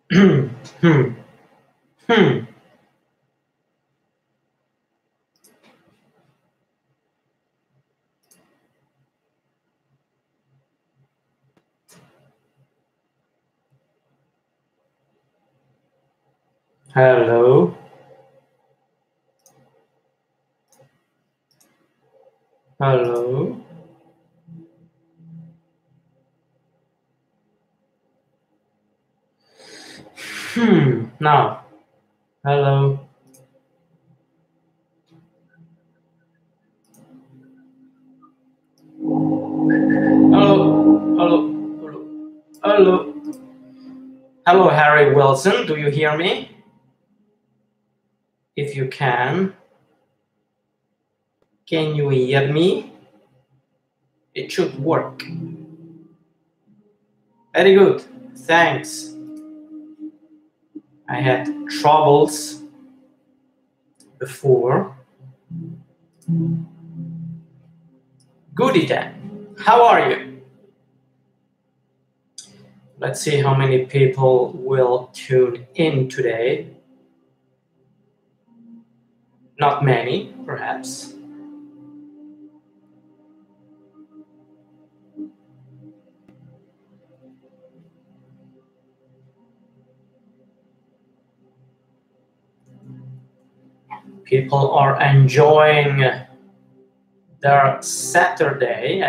Hmm. Hmm. Hello. Hello. Now. Hello. Hello. Hello. Hello. Hello. Hello, Harry Wilson. Do you hear me? If you can you hear me? It should work. Very good. Thanks. I had troubles before. Goody then. How are you? Let's see how many people will tune in today. Not many, perhaps. People are enjoying their Sunday.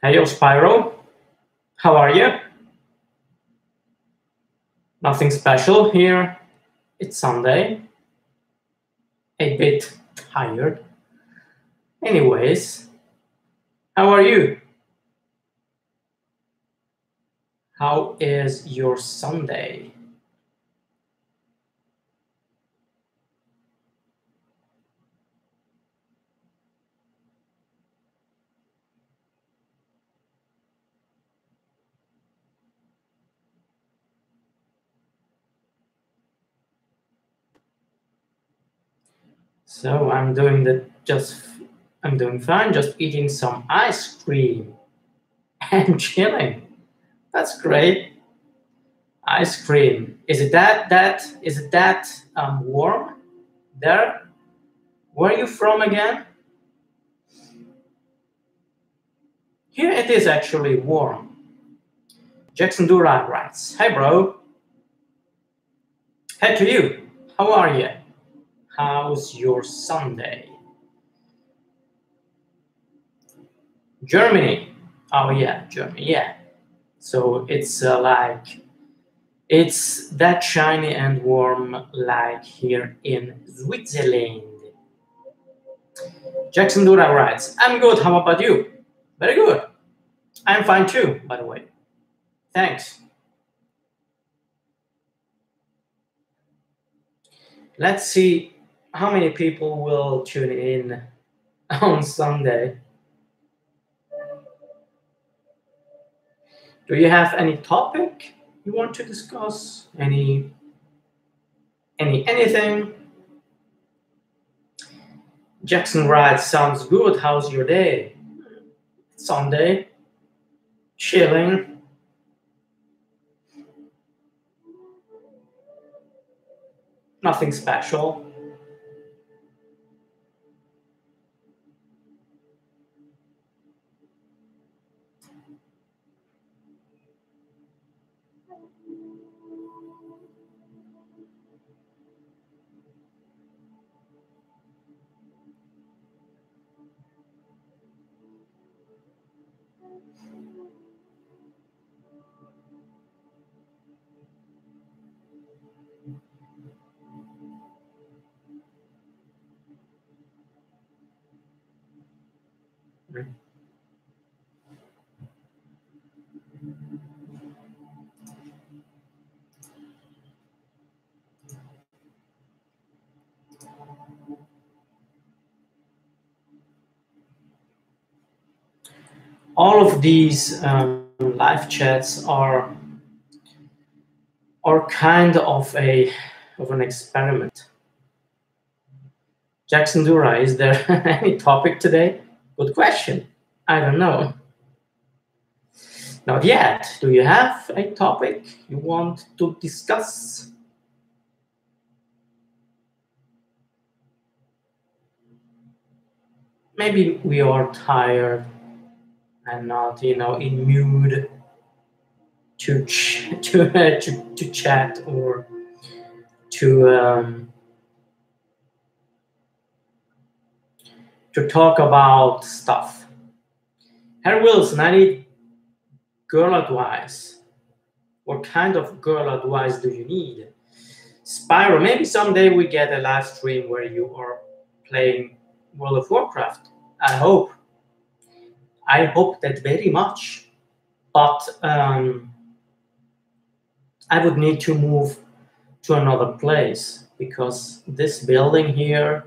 Hey, yo, Spyro. How are you? Nothing special here. It's Sunday. A bit tired. Anyways, how are you? How is your Sunday? So I'm doing fine, just eating some ice cream and chilling. That's great. Ice cream. Is it that warm there? Where are you from again? Here it is actually warm. Jackson Durag writes, "Hey bro. Hey to you. How are you? How's your Sunday?" Germany. Oh yeah, Germany. Yeah. So it's it's that shiny and warm like here in Switzerland. Jackson Dura writes, "I'm good. How about you?" Very good. I'm fine too, by the way. Thanks. Let's see how many people will tune in on Sunday. Do you have any topic you want to discuss? Anything? Jackson writes, "Sounds good. How's your day?" Sunday. Chilling. Nothing special. all of these live chats are kind of an experiment. Jackson Dura, is there any topic today? Good question. I don't know. Not yet. Do you have a topic you want to discuss? Maybe we are tired and not, in mood to chat or to talk about stuff. Harry Wilson, I need girl advice. What kind of girl advice do you need? Spyro, maybe someday we get a live stream where you are playing World of Warcraft. I hope that very much. But I would need to move to another place because this building here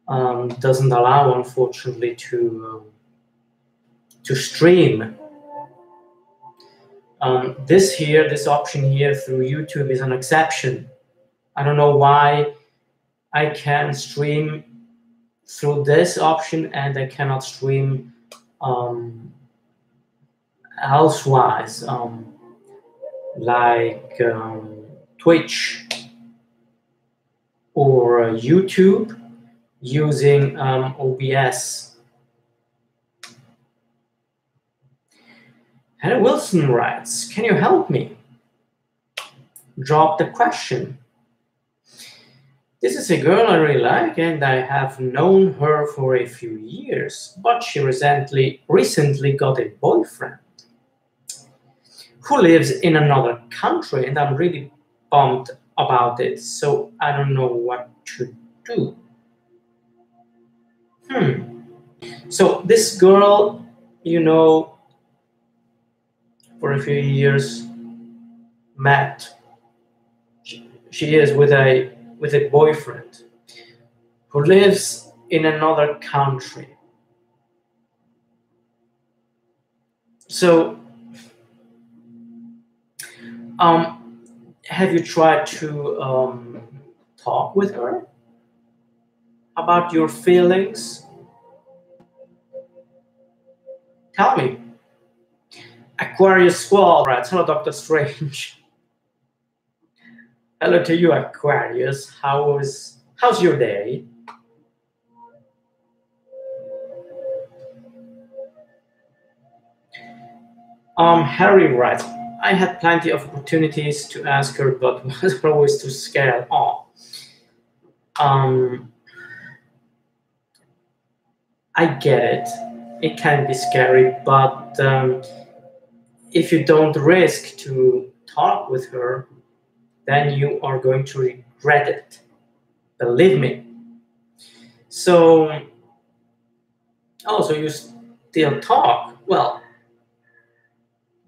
doesn't allow, unfortunately, to stream. This option here through YouTube is an exception. I don't know why I can stream through this option and I cannot stream elsewise, like Twitch or YouTube using OBS. Hannah Wilson writes, can you help me? Drop the question. This is a girl I really like and I have known her for a few years, but she recently got a boyfriend who lives in another country and I'm really bummed about it, so I don't know what to do. So this girl, for a few years, met. She is with a boyfriend who lives in another country. So, have you tried to talk with her about your feelings? Tell me. Aquarius Squall writes, hello, Dr. Strange. Hello to you, Aquarius. How's your day? Harry writes, I had plenty of opportunities to ask her, but was always too scared. I get it. It can be scary, but if you don't risk to talk with her, then you are going to regret it. Believe me. So, so you still talk. Well,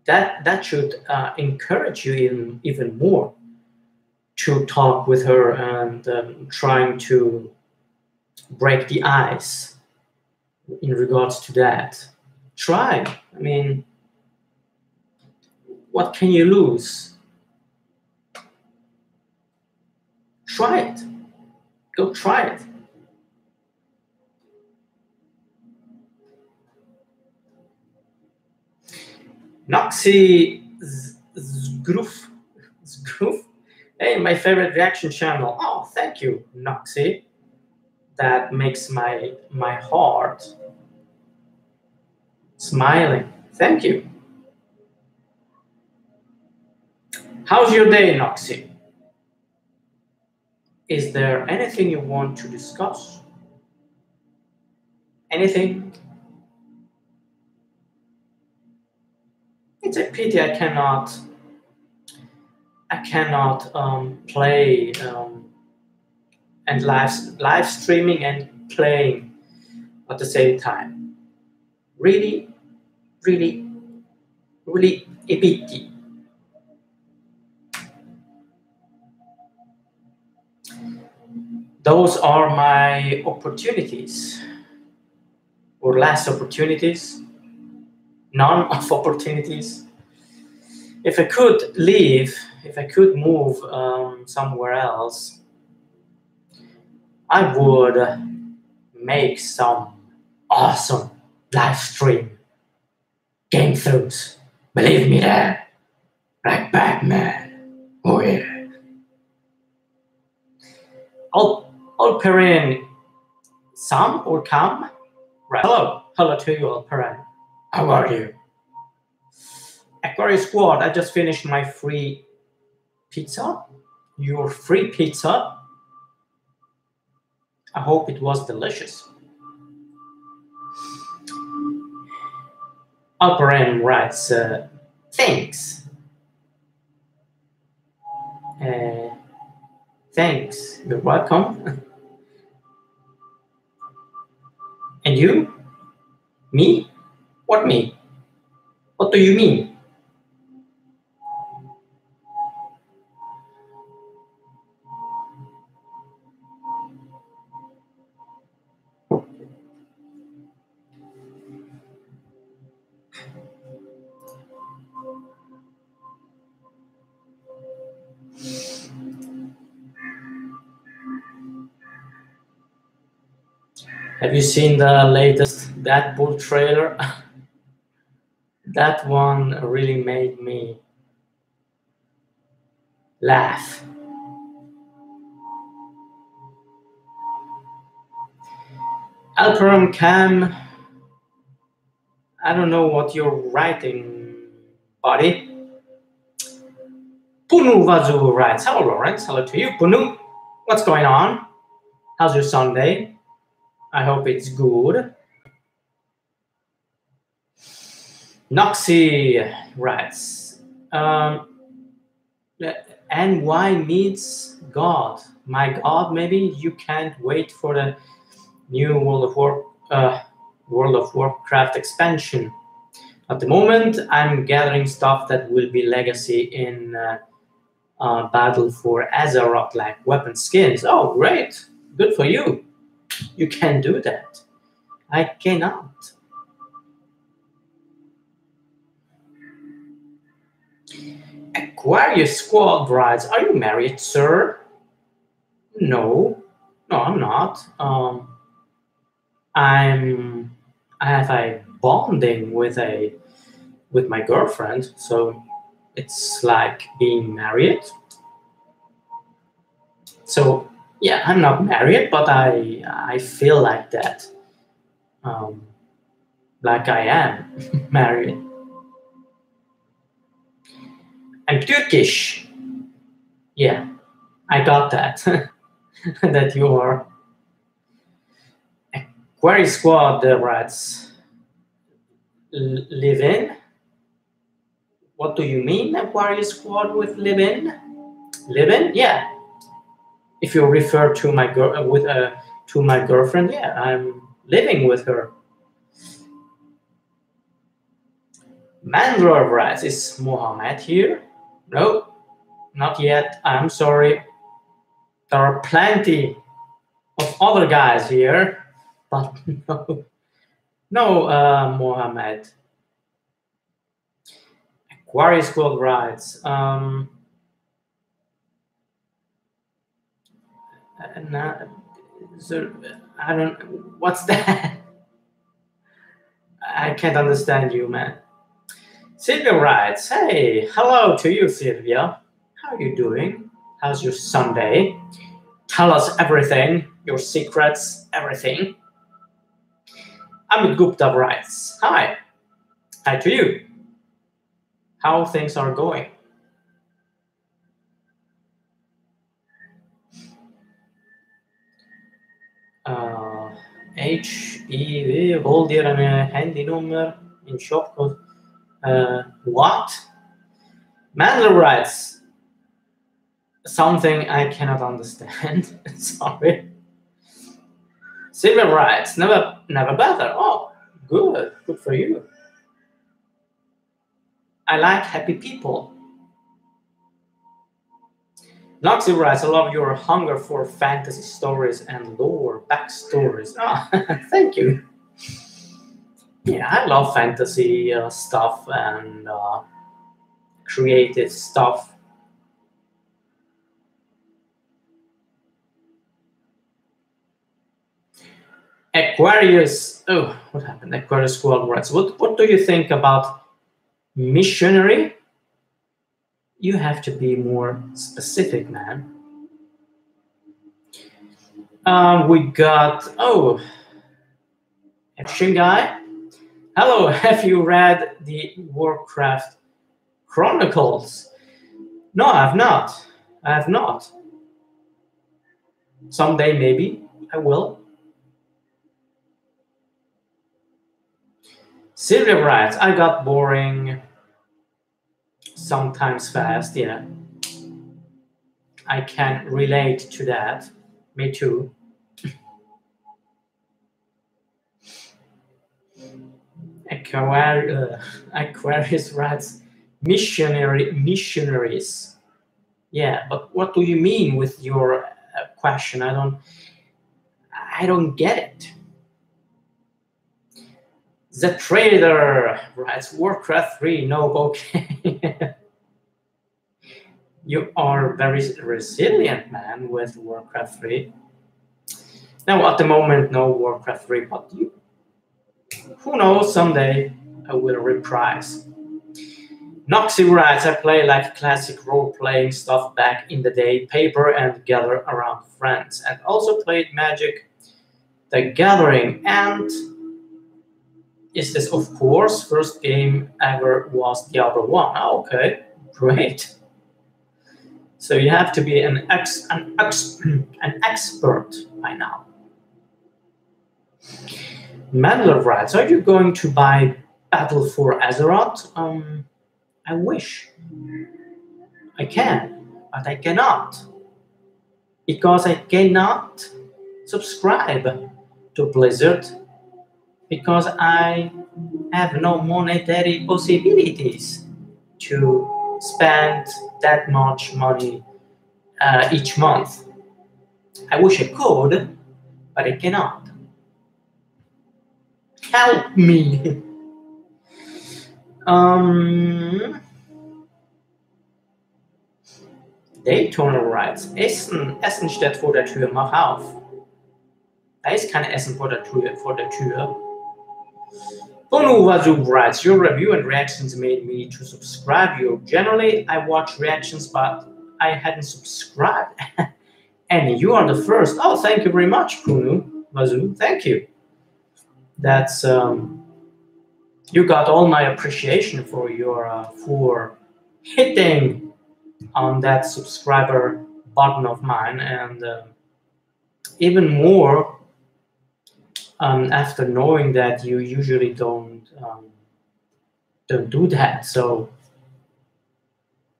that should encourage you even more to talk with her and trying to break the ice in regards to that. Try. I mean, what can you lose? Try it. Go try it. Noxy Zgroof. Hey, my favorite reaction channel. Oh, thank you, Noxy. That makes my heart smiling. Thank you. How's your day, Noxy? Is there anything you want to discuss? Anything? It's a pity I cannot play and live streaming and playing at the same time. Really a pity. Those are my opportunities, or last opportunities. none of opportunities. If I could leave, if I could move somewhere else, I would make some awesome live stream game throughs. Believe me there, like Batman. Oh yeah. Alperen, some or come? Right. Hello to you, Alperen. How are you? Aquarius Squad, I just finished my free pizza. Your free pizza. I hope it was delicious. Alperen writes, thanks. Thanks, you're welcome. And you? Me? What me? What do you mean? Have you seen the latest Deadpool trailer? That one really made me laugh. Alperum Cam, I don't know what you're writing, buddy. Punu Vazu writes, hello Lawrence, hello to you. Punu, what's going on? How's your Sunday? I hope it's good. Noxy writes, and why meets God? My God, maybe you can't wait for the new World of Warcraft expansion. At the moment, I'm gathering stuff that will be legacy in Battle for Azeroth, like weapon skins. Oh, great! Good for you. You can do that. I cannot. Aquarius Squad writes, are you married, sir? No, I'm not. I have a bonding with my girlfriend, so it's like being married. So yeah, I'm not married, but I feel like that, like I am married. I'm Turkish. Yeah, I got that. That you are. Aquarius Squad writes, live in? What do you mean, Aquarius Squad, with live in? Live in? Yeah. If you refer to my to my girlfriend, yeah, I'm living with her. Mandler writes, is Mohammed here? No, not yet. I'm sorry. There are plenty of other guys here, but no, Mohammed. Aquarius Squad writes, I don't. What's that? I can't understand you, man. Sylvia writes, hey, hello to you, Sylvia. How are you doing? How's your Sunday? Tell us everything, your secrets, everything. Amit Gupta writes, hi. Hi to you. How things are going? HEV, hold dir eine Handynummer in Shopcode. What? Mandler writes, something I cannot understand. Sorry. Silver writes, never better. Oh, good for you. I like happy people. Noxy writes, I love your hunger for fantasy stories and lore backstories. Ah, thank you. Yeah, I love fantasy stuff and creative stuff. Aquarius. Oh, what happened? Aquarius World Rights. What do you think about missionary? You have to be more specific, man. We got action guy. Hello, have you read the Warcraft Chronicles? No, I have not. I have not. Someday, maybe, I will. Sylvia writes, I got boring, sometimes fast, yeah. I can relate to that. Me too. Aquarius writes, missionaries. Yeah, but what do you mean with your question? I don't get it. The trader writes Warcraft 3, no, okay. You are very resilient, man, with Warcraft 3. Now, at the moment, no Warcraft 3, but who knows, someday I will reprise. Noxy writes, I play like classic role-playing stuff back in the day, paper and gather around friends, and also played Magic the Gathering. And is this, of course, first game ever was Diablo 1. Oh, okay, great. So you have to be an expert by now. Mandler writes, are you going to buy Battle for Azeroth? I wish. I can, but I cannot. Because I cannot subscribe to Blizzard. Because I have no monetary possibilities to spend that much money each month. I wish I could, but I cannot. Help me. Daytona writes, Essen steht vor der Tür, mach auf. Da ist kein Essen vor der Tür. Bonu Wazoo writes, your review and reactions made me to subscribe you. Generally, I watch reactions, but I hadn't subscribed. And you are the first. Oh, thank you very much, Bonu Wazoo. Thank you. That's you got all my appreciation for your for hitting on that subscriber button of mine, and even more after knowing that you usually don't do that. So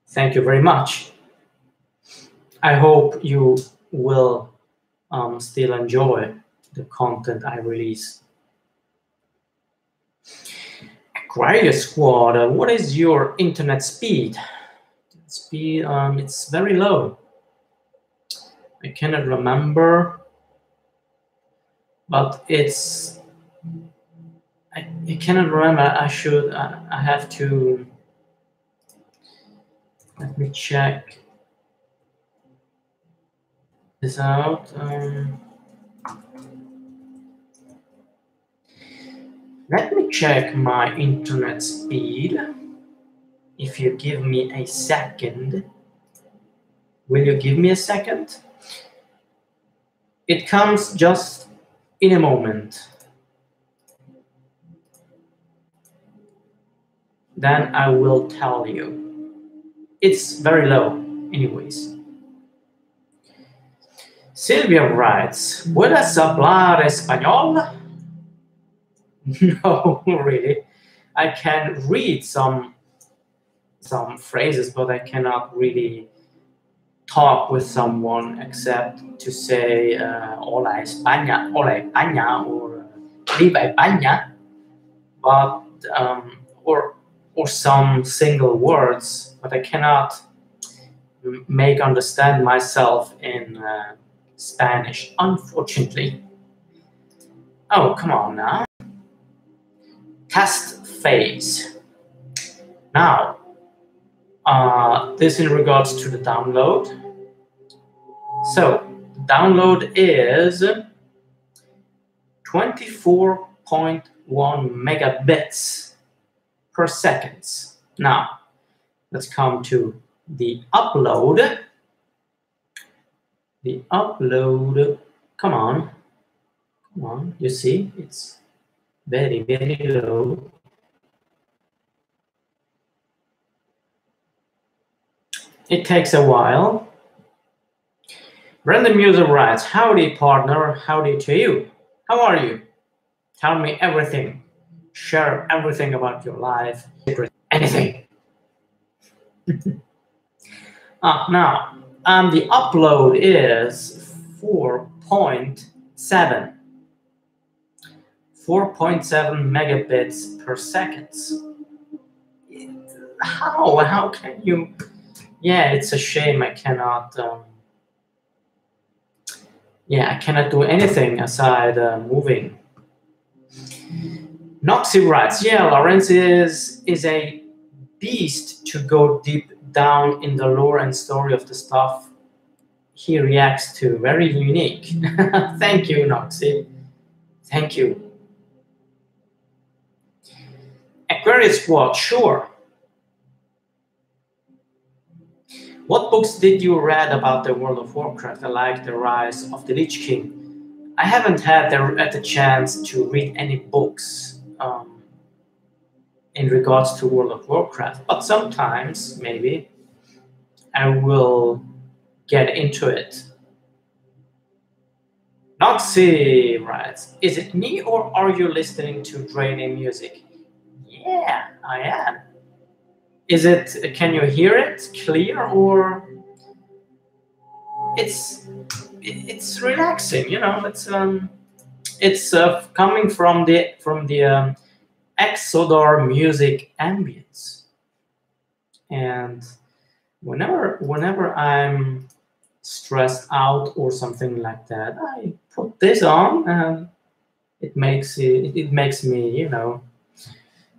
thank you very much. I hope you will still enjoy the content I release. Aquarius Squad, what is your internet speed? It's very low. I cannot remember, but it's I cannot remember. I have to, let me check this out. Let me check my internet speed. If you give me a second. Will you give me a second? It comes just in a moment. Then I will tell you. It's very low, anyways. Sylvia writes, ¿Puedes hablar español? No, really. I can read some phrases, but I cannot really talk with someone except to say hola España, or viva España, but or some single words, but I cannot make understand myself in Spanish, unfortunately. Oh, come on now. test phase. Now, this in regards to the download. So, the download is 24.1 megabits per second. Now, let's come to the upload. The upload, come on, you see, it's very, very low. It takes a while. Random user writes, howdy partner, howdy to you. How are you? Tell me everything. Share everything about your life, anything. Now, the upload is 4.7 megabits per second. How can you? Yeah, it's a shame I cannot. I cannot do anything aside moving. Noxy writes, yeah, Lawrence is a beast to go deep down in the lore and story of the stuff he reacts to. Very unique. Thank you, Noxy. Thank you. Aquarius Squad, sure. What books did you read about the World of Warcraft? I like The Rise of the Lich King. I haven't had the chance to read any books in regards to World of Warcraft, but sometimes maybe I will get into it. Noxy writes, is it me or are you listening to draining music? Yeah, I am. Is it, can you hear it clear, or it's relaxing, you know, it's coming from the Exodar music ambience. And whenever I'm stressed out or something like that, I put this on and it makes me, you know,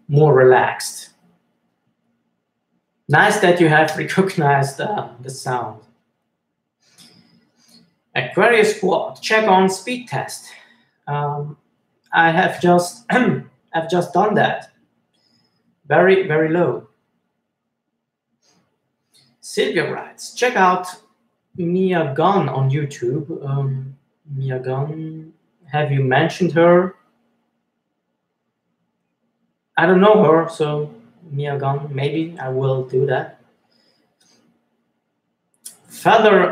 more relaxed. Nice that you have recognized the sound. Aquarius Squad, check on speed test. I have just I've just done that. Very, very low. Sylvia writes, check out Mia Gunn on YouTube. Mia Gunn, have you mentioned her? I don't know her, so Mia Gunn, maybe I will do that. Federal.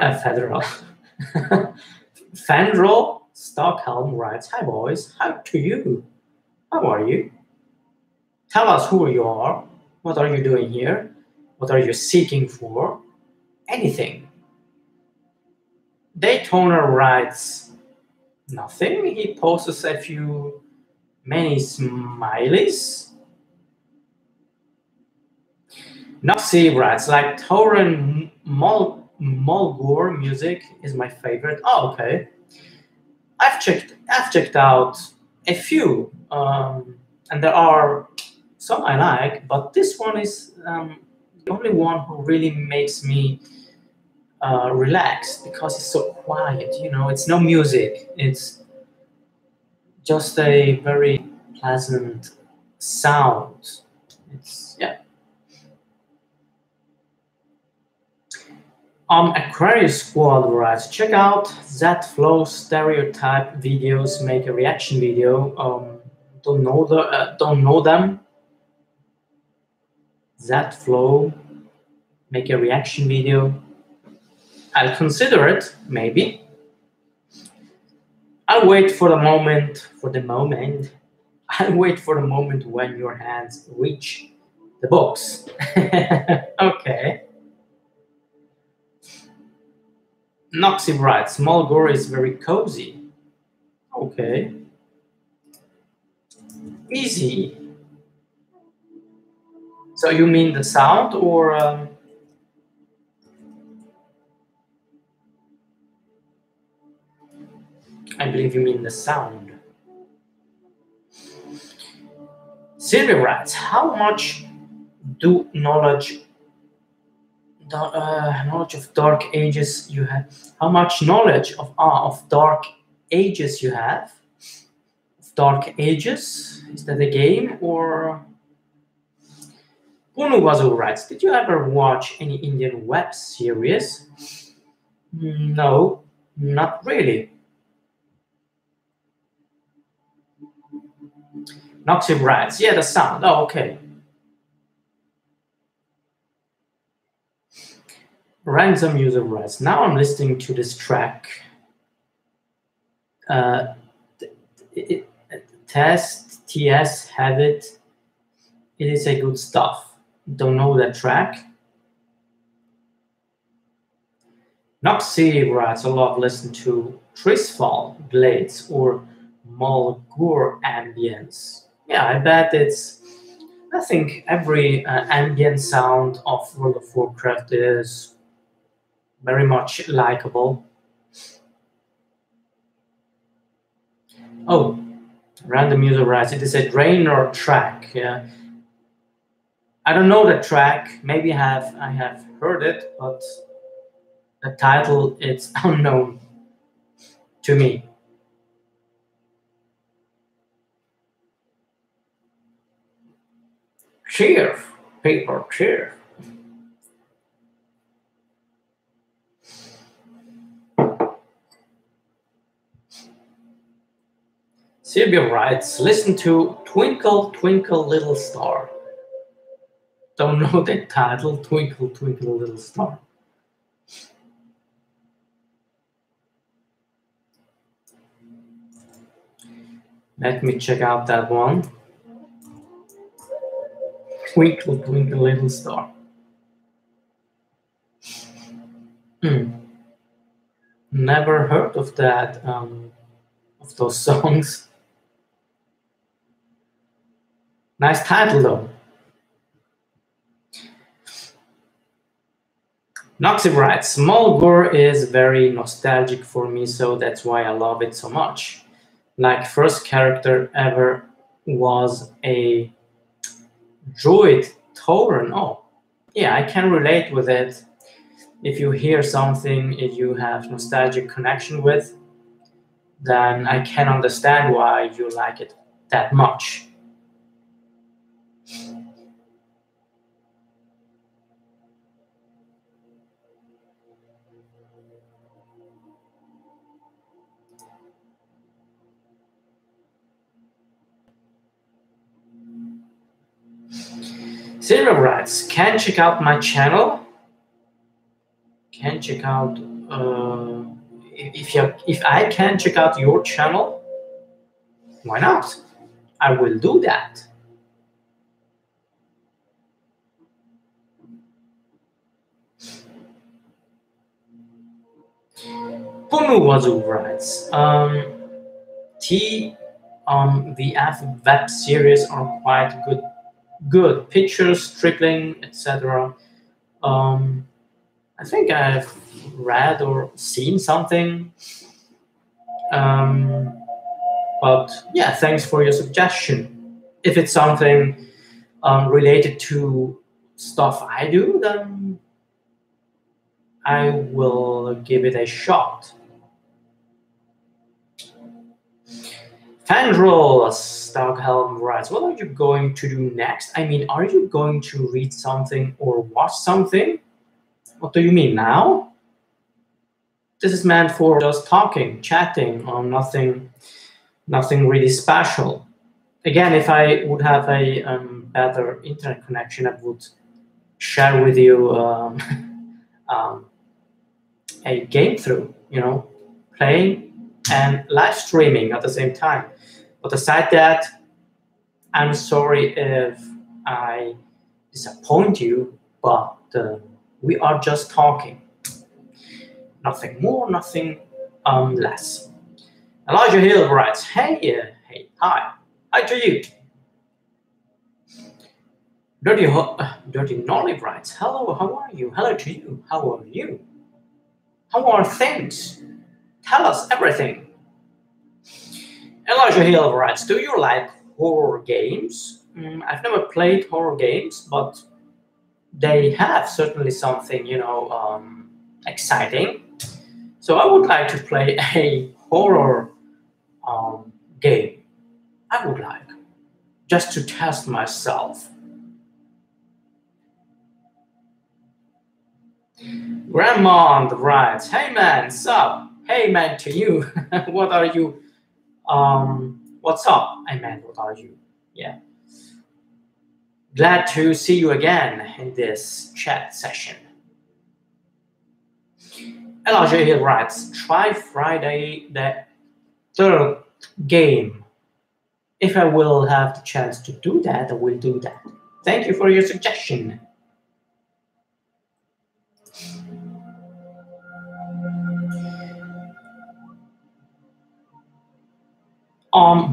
Fandral Stockholm writes, hi boys, how to you? How are you? Tell us who you are. What are you doing here? What are you seeking for? Anything. Daytona writes, nothing. He posts a few many smileys. Noxy writes, like Torin Mulgore music is my favorite. Oh, okay. I've checked out a few, and there are some I like, but this one is the only one who really makes me relax, because it's so quiet. You know, it's no music. It's just a very pleasant sound. It's, yeah. Aquarius Squad writes, check out ZFlow stereotype videos, make a reaction video. Don't know them. ZFlow, make a reaction video. I'll consider it, maybe. I'll wait for the moment. I'll wait for the moment when your hands reach the box. Okay. Noxy writes, Mulgore is very cozy. Okay. Easy. So you mean the sound, or I believe you mean the sound. Sylvia writes, how much do knowledge of dark ages you have? How much knowledge of dark ages you have? Dark Ages? Is that a game? Or Punuwazu writes, did you ever watch any Indian web series? No, not really. Noxy writes, yeah, the sound. Oh, okay. Ransom user writes, now I'm listening to this track. Test, TS, have it. It is a good stuff. Don't know that track. Noxy writes, I love listening to Trisfall, Blades, or Mulgur ambience. Yeah, I bet I think every ambient sound of World of Warcraft is very much likable. Oh, random user writes, it is a Draenor track. Yeah, I don't know the track. Maybe I have heard it, but the title it's unknown to me. Cheer, people, cheer. Sylvia writes, listen to Twinkle, Twinkle, Little Star. Don't know the title, Twinkle, Twinkle, Little Star. Let me check out that one. Twinkle, Twinkle, Little Star. Never heard of that, of those songs. Nice title though. Noxy writes, Mulgur is very nostalgic for me, so that's why I love it so much. Like first character ever was a druid Tauren. Oh, yeah, I can relate with it. If you hear something you have nostalgic connection with, then I can understand why you like it that much. Silver writes, can check out my channel. Can check out if I can check out your channel, why not? I will do that. Punuwazu writes, VF web series are quite good pictures, tripling, etc. I think I've read or seen something, but yeah, thanks for your suggestion. If it's something related to stuff I do, then I will give it a shot. Fandral Stockhelm writes, what are you going to do next? I mean, are you going to read something or watch something? What do you mean now? This is meant for just talking, chatting, or nothing really special. Again, if I would have a better internet connection, I would share with you a game through, playing and live streaming at the same time. But aside that, I'm sorry if I disappoint you, but we are just talking. Nothing more, nothing less. Elijah Hill writes, hey, hi to you. Dirty Nolly writes, hello, how are you? Hello to you, how are you? How are things? Tell us everything. Elijah Hill writes, do you like horror games? I've never played horror games, but they have certainly something, exciting. So I would like to play a horror game. I would like, just to test myself. Grandma writes, "Hey man, sup? Hey man to you. What are you? What's up? I meant, what are you? Yeah. Glad to see you again in this chat session." Elijah here writes, "Try Friday the 3rd game. If I will have the chance to do that, I will do that. Thank you for your suggestion."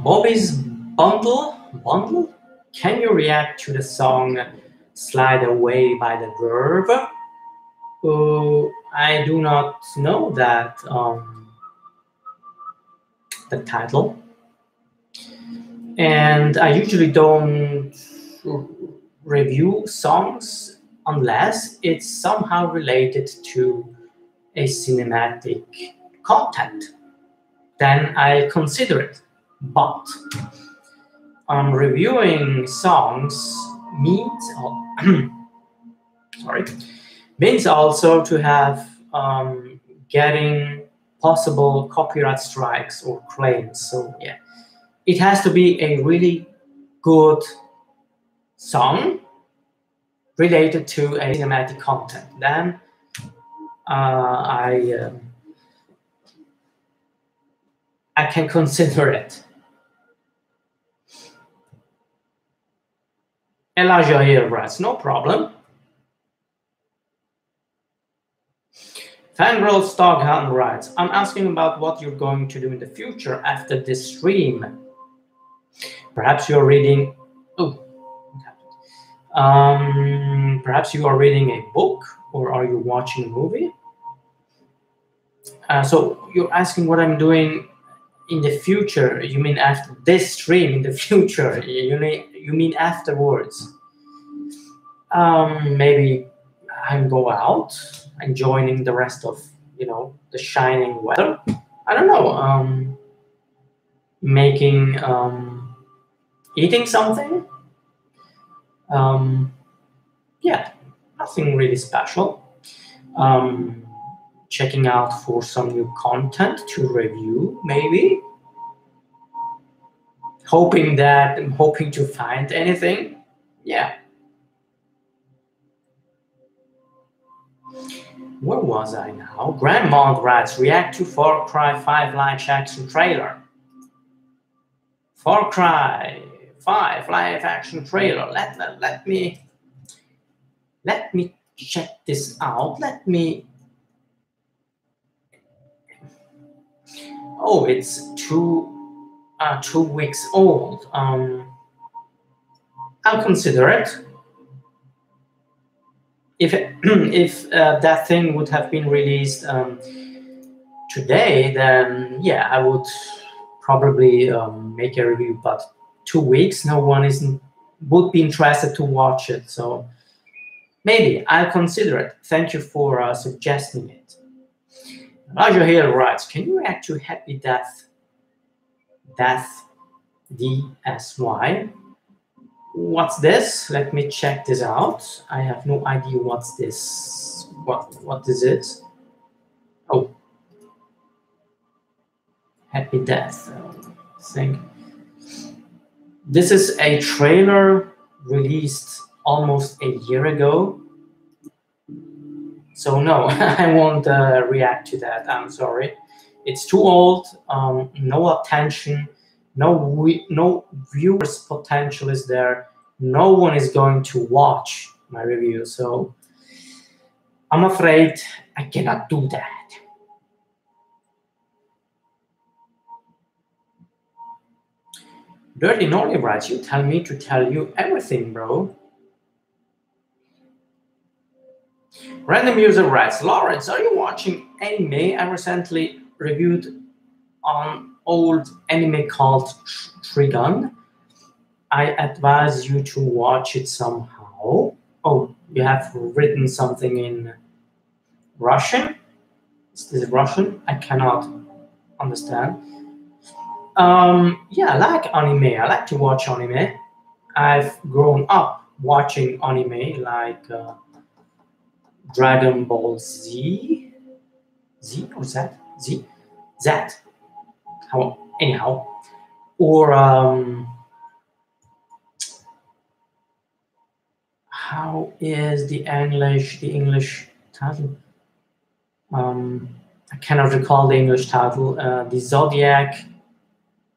Bobby's bundle. Can you react to the song "Slide Away" by the Verve? I do not know that the title, and I usually don't review songs unless it's somehow related to a cinematic content. Then I consider it. But reviewing songs means means also to have getting possible copyright strikes or claims. So yeah, it has to be a really good song related to a cinematic content. Then I can consider it. Elijah here writes, "No problem." Fangirl Stoghan writes, "I'm asking about what you're going to do in the future after this stream. Perhaps you're reading. Perhaps you are reading a book, or are you watching a movie?" So you're asking what I'm doing in the future. You mean after this stream in the future? You mean afterwards? Maybe I go out and joining the rest of the shining weather. I don't know. Making eating something. Yeah, nothing really special. Checking out for some new content to review, maybe. Hoping to find anything. Yeah. Where was I now? Grandma writes, "React to Far Cry 5 live action trailer." Far Cry 5 live action trailer. Let me check this out. Oh, it's 2 weeks old. I'll consider it. If that thing would have been released today, then yeah, I would probably make a review. But 2 weeks, no one would be interested to watch it. So maybe I'll consider it. Thank you for suggesting it. Roger Hill writes, "Can you react to Happy Death DSY? What's this? Let me check this out. I have no idea what's this. What is it? Oh, Happy Death. I think this is a trailer released almost a year ago. So no, I won't react to that. I'm sorry. It's too old. No attention. No viewers potential is there. No one is going to watch my review. So I'm afraid I cannot do that. Dirty Nolly writes, "You tell me to tell you everything, bro." Random user writes, "Lawrence, are you watching anime? I recently reviewed an old anime called Trigun. I advise you to watch it somehow. Oh, you have written something in Russian? Is this Russian? I cannot understand. Yeah, I like anime. I like to watch anime. I've grown up watching anime like Dragon Ball Z. Z or Z? Z? Z. How, anyhow. Or how is the English title? I cannot recall the English title. The Zodiac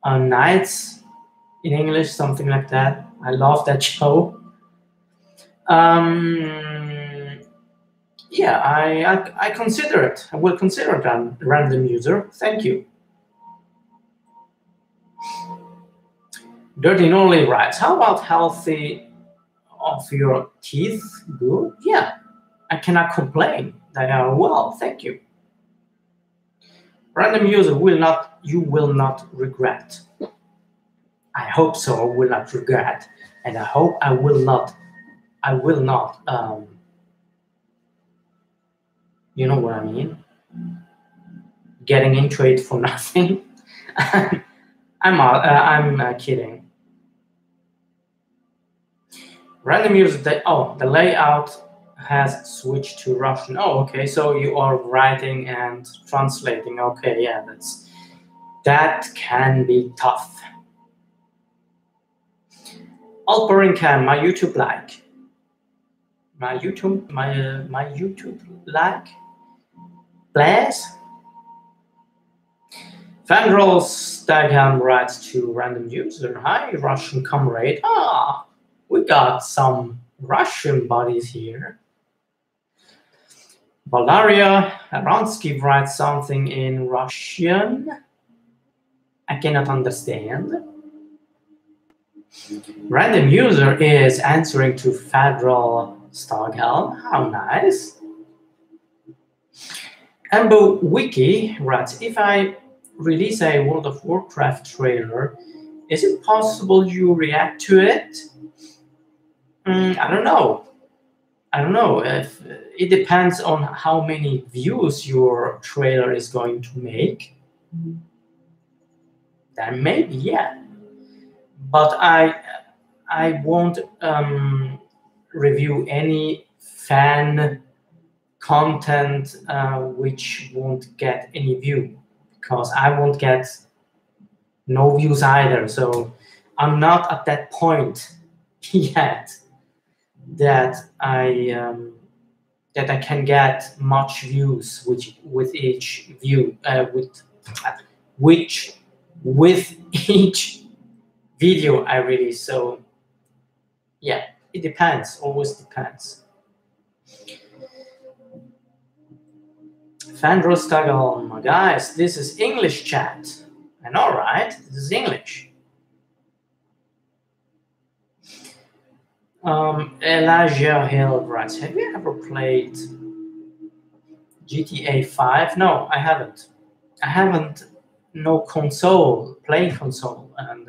Nights in English, something like that. I love that show. Yeah, I consider it. I will consider it a random user. Thank you. Dirty Norley writes, how about healthy of your teeth? Good. Yeah, I cannot complain. They are well. Thank you. Random user you will not regret. I hope so. Will not regret, and I hope I will not. You know what I mean? Getting into it for nothing. I'm kidding. Random user. The layout has switched to Russian. Oh, okay. So you are writing and translating. Okay, yeah, that can be tough. Alperincan, my YouTube like. My YouTube like. Bless. Vandral Stagham writes to random user, hi Russian comrade. Ah, we got some Russian buddies here. Valeria Aronsky writes something in Russian. I cannot understand. Random user is answering to Federal Stoghelm. How nice. Ambo Wiki writes, if I release a World of Warcraft trailer, is it possible you react to it? I don't know. I don't know. If it depends on how many views your trailer is going to make. Then maybe, yeah. But I won't review any fan content which won't get any view, because I won't get no views either. So I'm not at that point yet that I can get much views with each view with each video I release. So yeah, it depends, always depends. Fandro Stagholm, guys, this is English chat. I know, right? This is English. Elijah Hill writes, have you ever played GTA 5? No, I haven't. I haven't. No playing console, and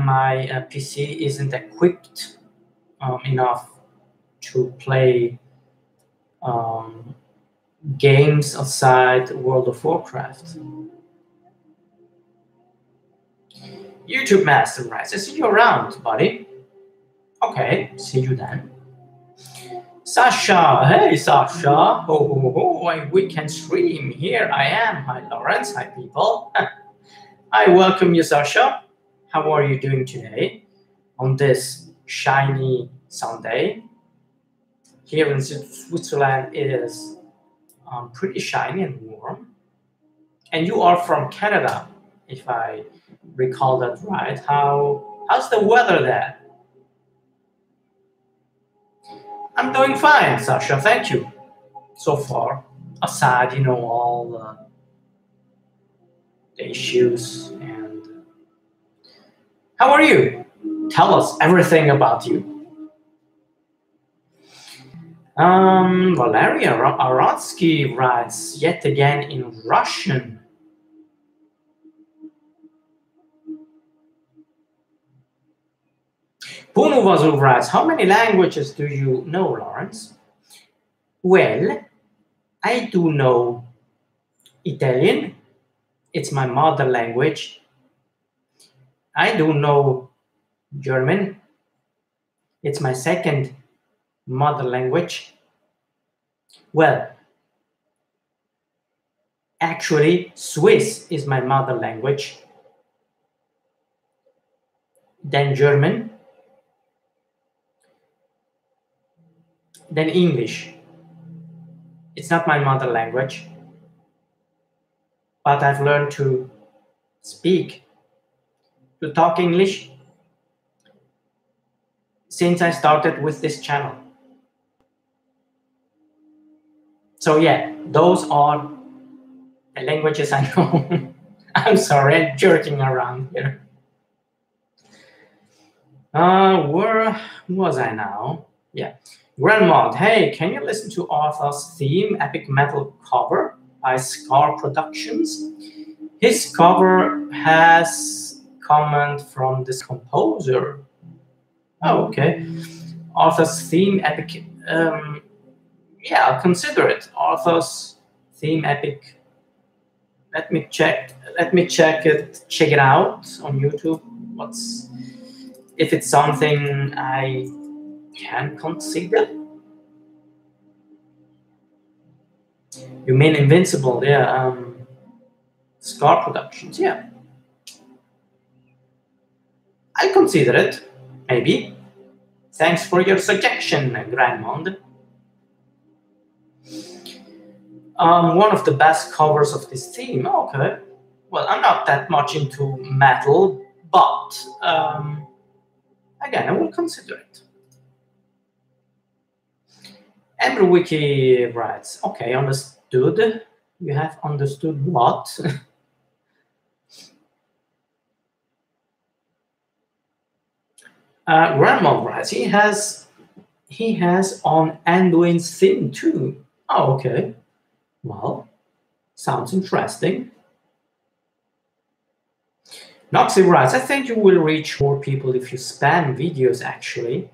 my PC isn't equipped enough to play games outside World of Warcraft. YouTube Master writes, I see you around, buddy. Okay, see you then. Sasha, hey Sasha, we can stream. Here I am. Hi Lawrence, hi people. I welcome you, Sasha. How are you doing today on this shiny Sunday? Here in Switzerland it is pretty shiny and warm. And you are from Canada, if I recall that right. How's the weather there? I'm doing fine, Sasha. Thank you. So far, aside, all the issues. And how are you? Tell us everything about you. Valeria Aronsky writes yet again in Russian. Punuvazu writes, how many languages do you know, Lawrence? Well, I do know Italian. It's my mother language. I do know German. It's my second mother language. Well, actually, Swiss is my mother language. Then German. Then English. It's not my mother language, but I've learned to speak, to talk English since I started with this channel. So yeah, those are the languages I know. I'm sorry, I'm jerking around here. Where was I now? Yeah. Grandma, hey, can you listen to Arthur's theme, Epic Metal cover by Scar Productions? His cover has comment from this composer. Oh, okay. Arthur's theme, Epic. Yeah, I'll consider it. Arthur's theme, Epic. Let me check it out on YouTube. If it's something I can consider. You mean Invincible? Yeah. Scar Productions. Yeah. I consider it. Maybe. Thanks for your suggestion, Grandmond. One of the best covers of this theme. Okay. Well, I'm not that much into metal, but again, I will consider it. EmbryWiki writes, okay, understood. You have understood what? Grandma writes, he has on Anduin's theme too. Oh, okay. Well, sounds interesting. Noxy writes, I think you will reach more people if you spam videos, actually.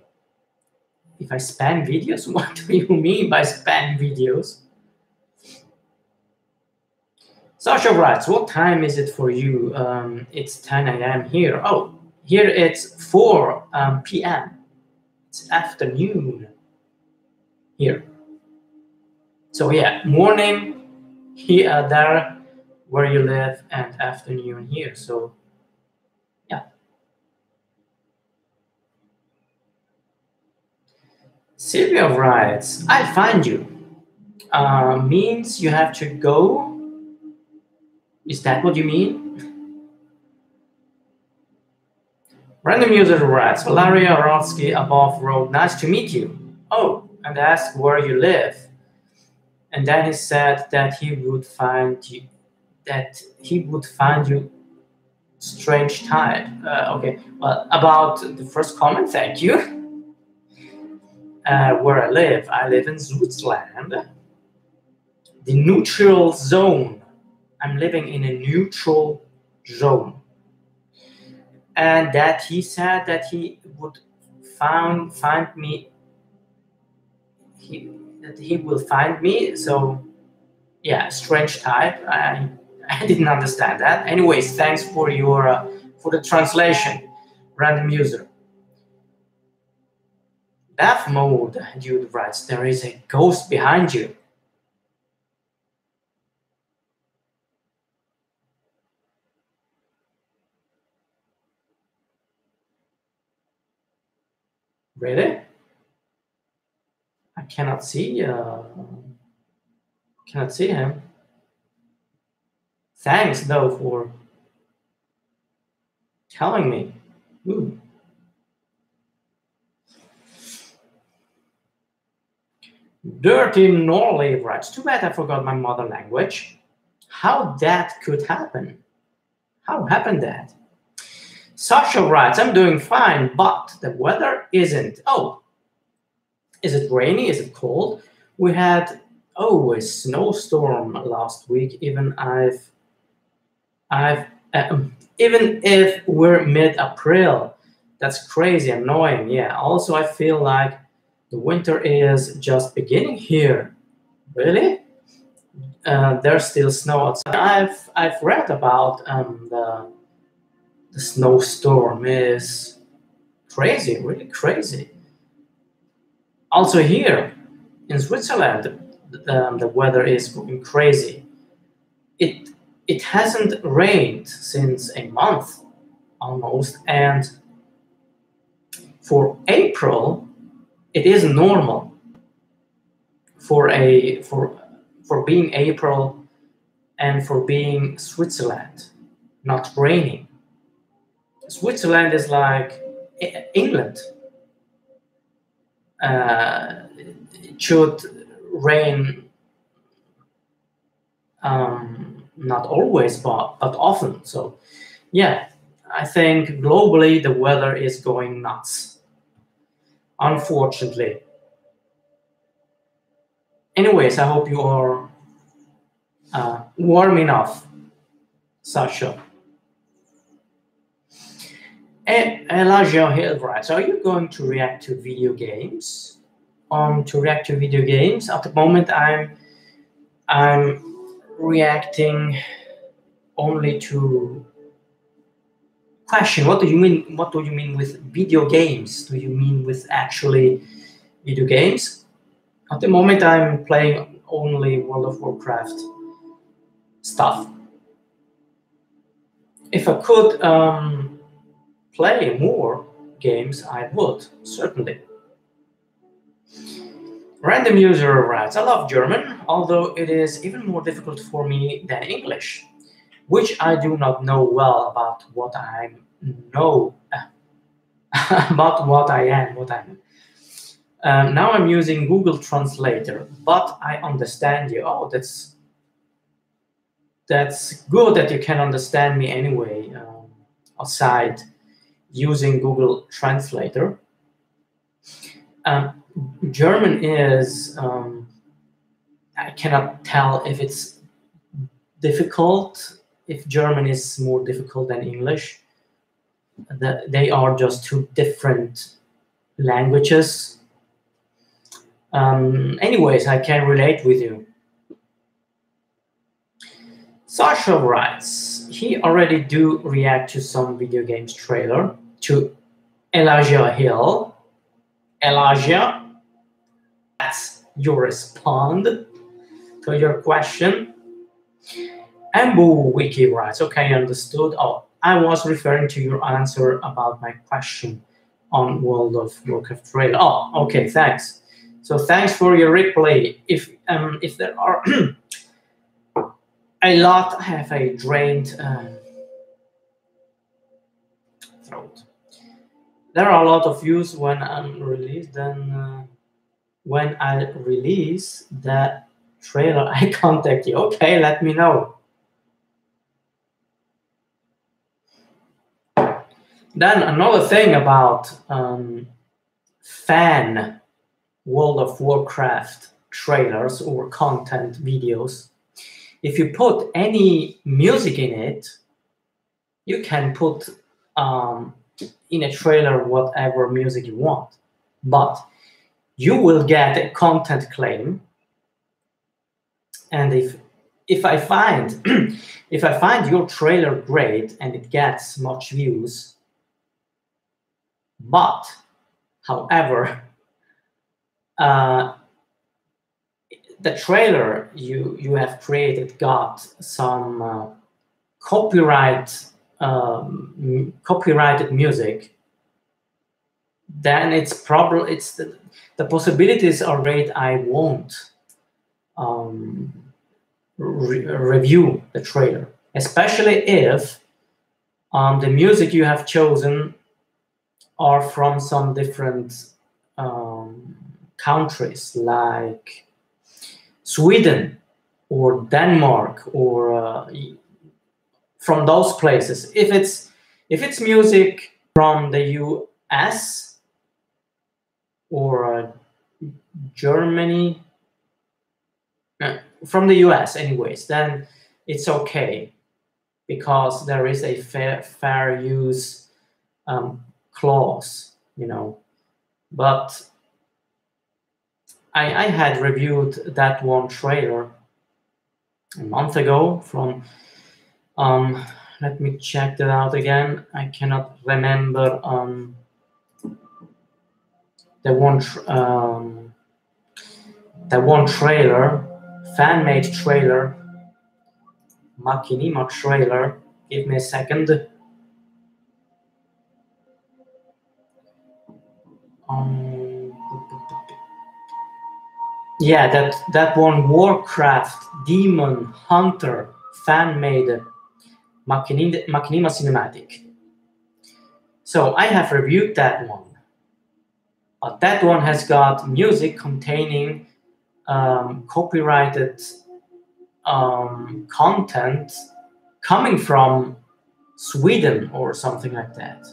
If I spam videos? What do you mean by spam videos? Sasha writes, what time is it for you? It's 10 a.m. here. Oh, here it's 4 p.m. It's afternoon here. So yeah, morning here, there where you live, and afternoon here. So yeah. Sylvia writes, I'll find you. Means you have to go. Is that what you mean? Random user writes, Valeria Rotsky above road, nice to meet you. Oh, and asked where you live. And then he said that he would find you strange type. Okay, well, about the first comment, thank you. Where I live in Switzerland. The neutral zone. I'm living in a neutral zone. And that he said that he would find me. That he will find me. So yeah, strange type. I didn't understand that. Anyways, thanks for your for the translation, random user. Death mode, Jude writes, there is a ghost behind you. Really? I cannot see him. Thanks though for telling me. Ooh. Dirty Norley writes, too bad I forgot my mother language. How that could happen? How happened that? Sasha writes, I'm doing fine, but the weather isn't. Oh, is it rainy? Is it cold? We had a snowstorm last week. Even if we're mid-April, That's crazy annoying. Yeah. Also, I feel like the winter is just beginning here. Really? There's still snow outside. I've read about the snowstorm is crazy, really crazy. Also here in Switzerland, the weather is going crazy. It hasn't rained since a month almost, and for April it is normal for being April and for being Switzerland, not raining. Switzerland is like England. It should rain not always, but often. So yeah, I think globally the weather is going nuts, unfortunately. Anyways, I hope you are warm enough, Sasha. Elijah Hill writes, are you going to react to video games? To react to video games, at the moment I'm reacting only to question. What do you mean? What do you mean with video games? Do you mean with actually video games? At the moment, I'm playing only World of Warcraft stuff. If I could play more games, I would, certainly. Random user writes, I love German, although it is even more difficult for me than English, which I do not know well about what I know, about what I am. Now I'm using Google Translator, but I understand you. Oh, that's good that you can understand me anyway, aside using Google Translator. German is, I cannot tell if it's difficult, if German is more difficult than English. They are just two different languages. Anyways, I can relate with you. Sasha writes, he already do react to some video games trailer. To Elijah Hill. Elijah, that's your respond to your question. Ambu Wiki writes, okay, understood. Oh, I was referring to your answer about my question on World of Warcraft trailer. Oh, okay, thanks. So thanks for your replay. If there are a lot, I have a drained throat. There are a lot of views when I'm released. Then when I release that trailer, I contact you. Okay, let me know. Then another thing about fan World of Warcraft trailers or content videos. If you put any music in it, you can put in a trailer whatever music you want, but you will get a content claim. And if I find if I find your trailer great and it gets much views, but however the trailer you have created got some copyrighted music, then it's probably the possibilities are great I won't review the trailer, especially if the music you have chosen are from some different countries like Sweden or Denmark or from those places. If it's music from the US or Germany, from the US anyways, then it's okay because there is a fair use clause, you know. But I had reviewed that one trailer a month ago from, let me check that out again. I cannot remember the one trailer, fan-made trailer, Machinima trailer. Give me a second. Yeah, that one Warcraft Demon Hunter fan-made Machinima cinematic. So I have reviewed that one. But that one has got music containing copyrighted content coming from Sweden or something like that.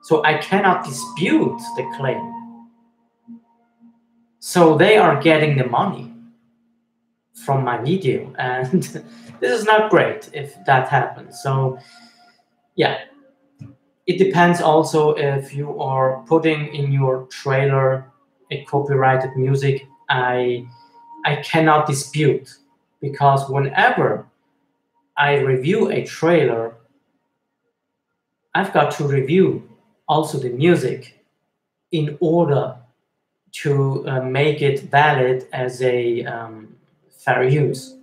So I cannot dispute the claim. So they are getting the money from my video, and this is not great if that happens. So yeah, it depends also if you are putting in your trailer a copyrighted music. I cannot dispute, because whenever I review a trailer, I've got to review also the music in order to make it valid as a fair use.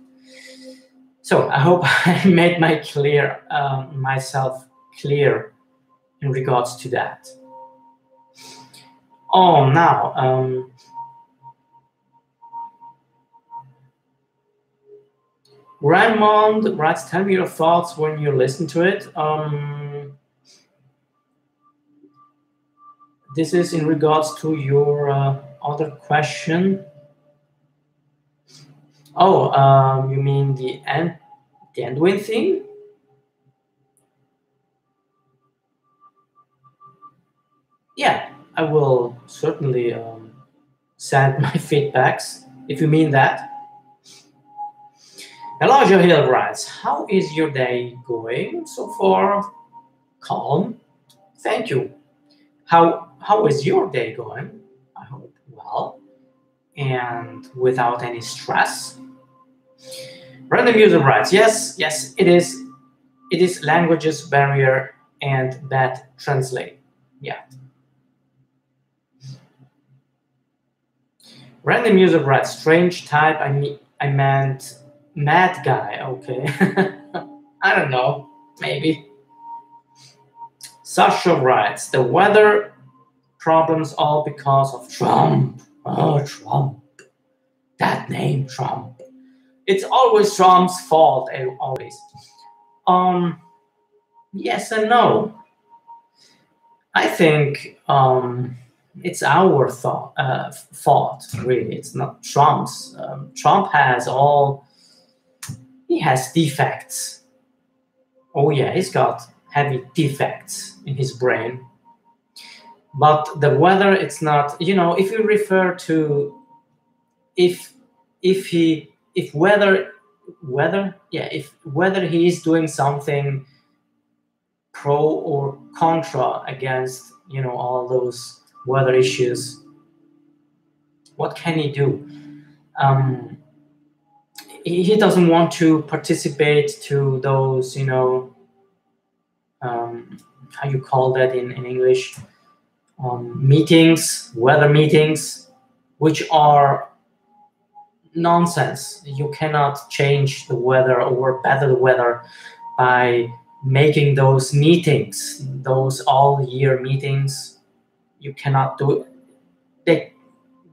So I hope I made myself clear in regards to that. Oh, now Raymond writes, tell me your thoughts when you listen to it. This is in regards to your other question. Oh, you mean the Anduin thing? Yeah, I will certainly send my feedbacks if you mean that. Elijah Hill writes, how is your day going so far? Calm. Thank you. How is your day going? I hope well and without any stress. Random user writes, yes, it is. It is languages barrier and bad translate. Yeah. Random user writes, strange type. I meant mad guy. Okay. I don't know. Maybe. Sasha writes, the weather problems all because of Trump. Oh, Trump. That name, Trump. It's always Trump's fault, always. Yes and no. I think it's our fault, really. It's not Trump's. Trump he has defects. Oh yeah, he's got heavy defects in his brain. But the weather, it's not, if you refer to if whether he is doing something pro or contra against all those weather issues, what can he do? He doesn't want to participate to those how you call that in English, meetings, weather meetings, which are nonsense. You cannot change the weather or better the weather by making those meetings, those all-year meetings. You cannot do it.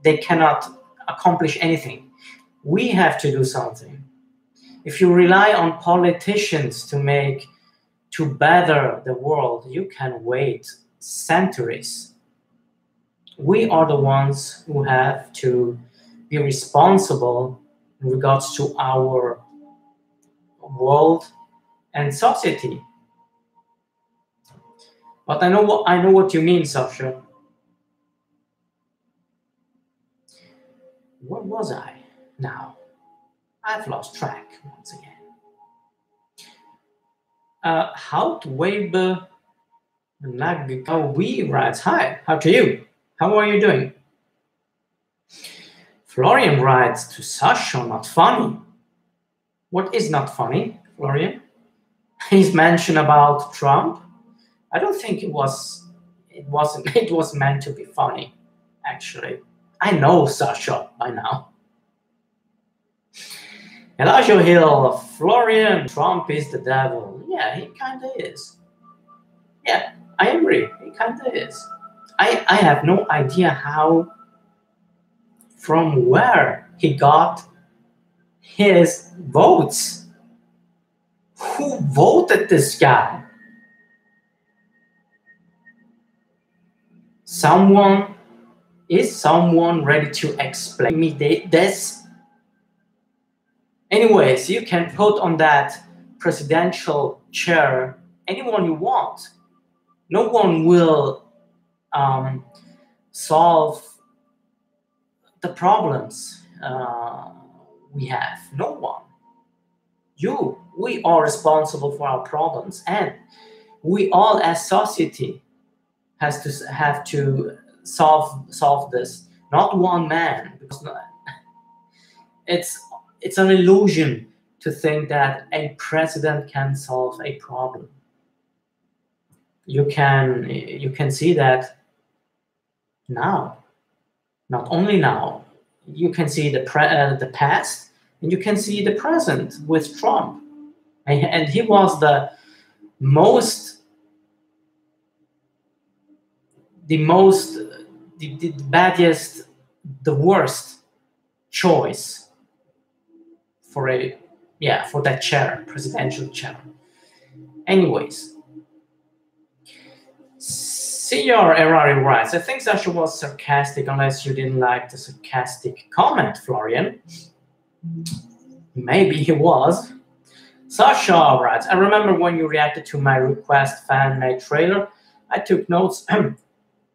They cannot accomplish anything. We have to do something. If you rely on politicians to better the world, you can wait centuries. We are the ones who have to be responsible in regards to our world and society. But I know what you mean, Sasha. Where was I now? I've lost track once again. Houtwebe Nagawi writes, hi, how to you? How are you doing? Florian writes to Sasha, not funny. What is not funny, Florian? He's mentioned about Trump. I don't think it wasn't it was meant to be funny, actually. I know Sasha by now. Elijah Hill, Florian, Trump is the devil. Yeah, he kinda is. Yeah, I agree. He kinda is. I have no idea how, from where he got his votes. Who voted this guy? Is someone ready to explain me this? Anyways, you can put on that presidential chair anyone you want. No one will solve the problems we have. No one. We are responsible for our problems, and we all as society have to solve this. Not one man, because it's an illusion to think that a president can solve a problem. You can see that now. Not only now, you can see the past, and you can see the present with Trump, and he was the baddest, the worst choice for that chair, presidential chair. Anyways, Senior Erari writes, I think Sasha was sarcastic, unless you didn't like the sarcastic comment, Florian. Maybe he was. Sasha writes, I remember when you reacted to my request fan-made trailer, I took notes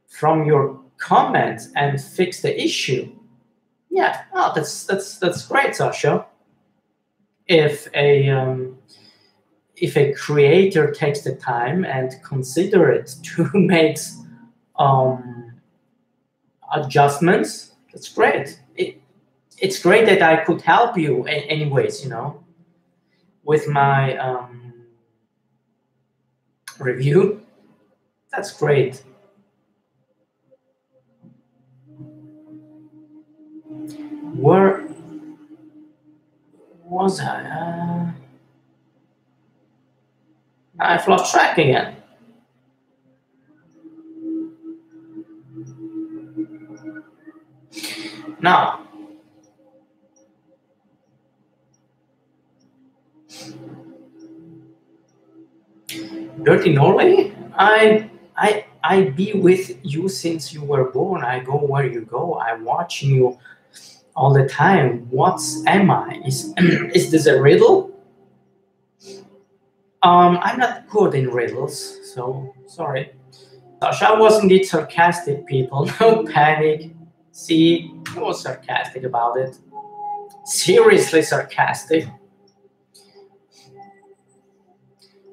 from your comments and fixed the issue. Yeah, oh, that's great, Sasha. If a creator takes the time and consider it to make adjustments, that's great. It's great that I could help you anyways, with my review. That's great. Where was I? I've lost track again. Now, Dirty Norway, I be with you since you were born. I go where you go. I watch you all the time. What am I? Is this a riddle? I'm not good in riddles, so sorry. Sasha was indeed sarcastic, people. No panic. See, I was sarcastic about it. Seriously sarcastic.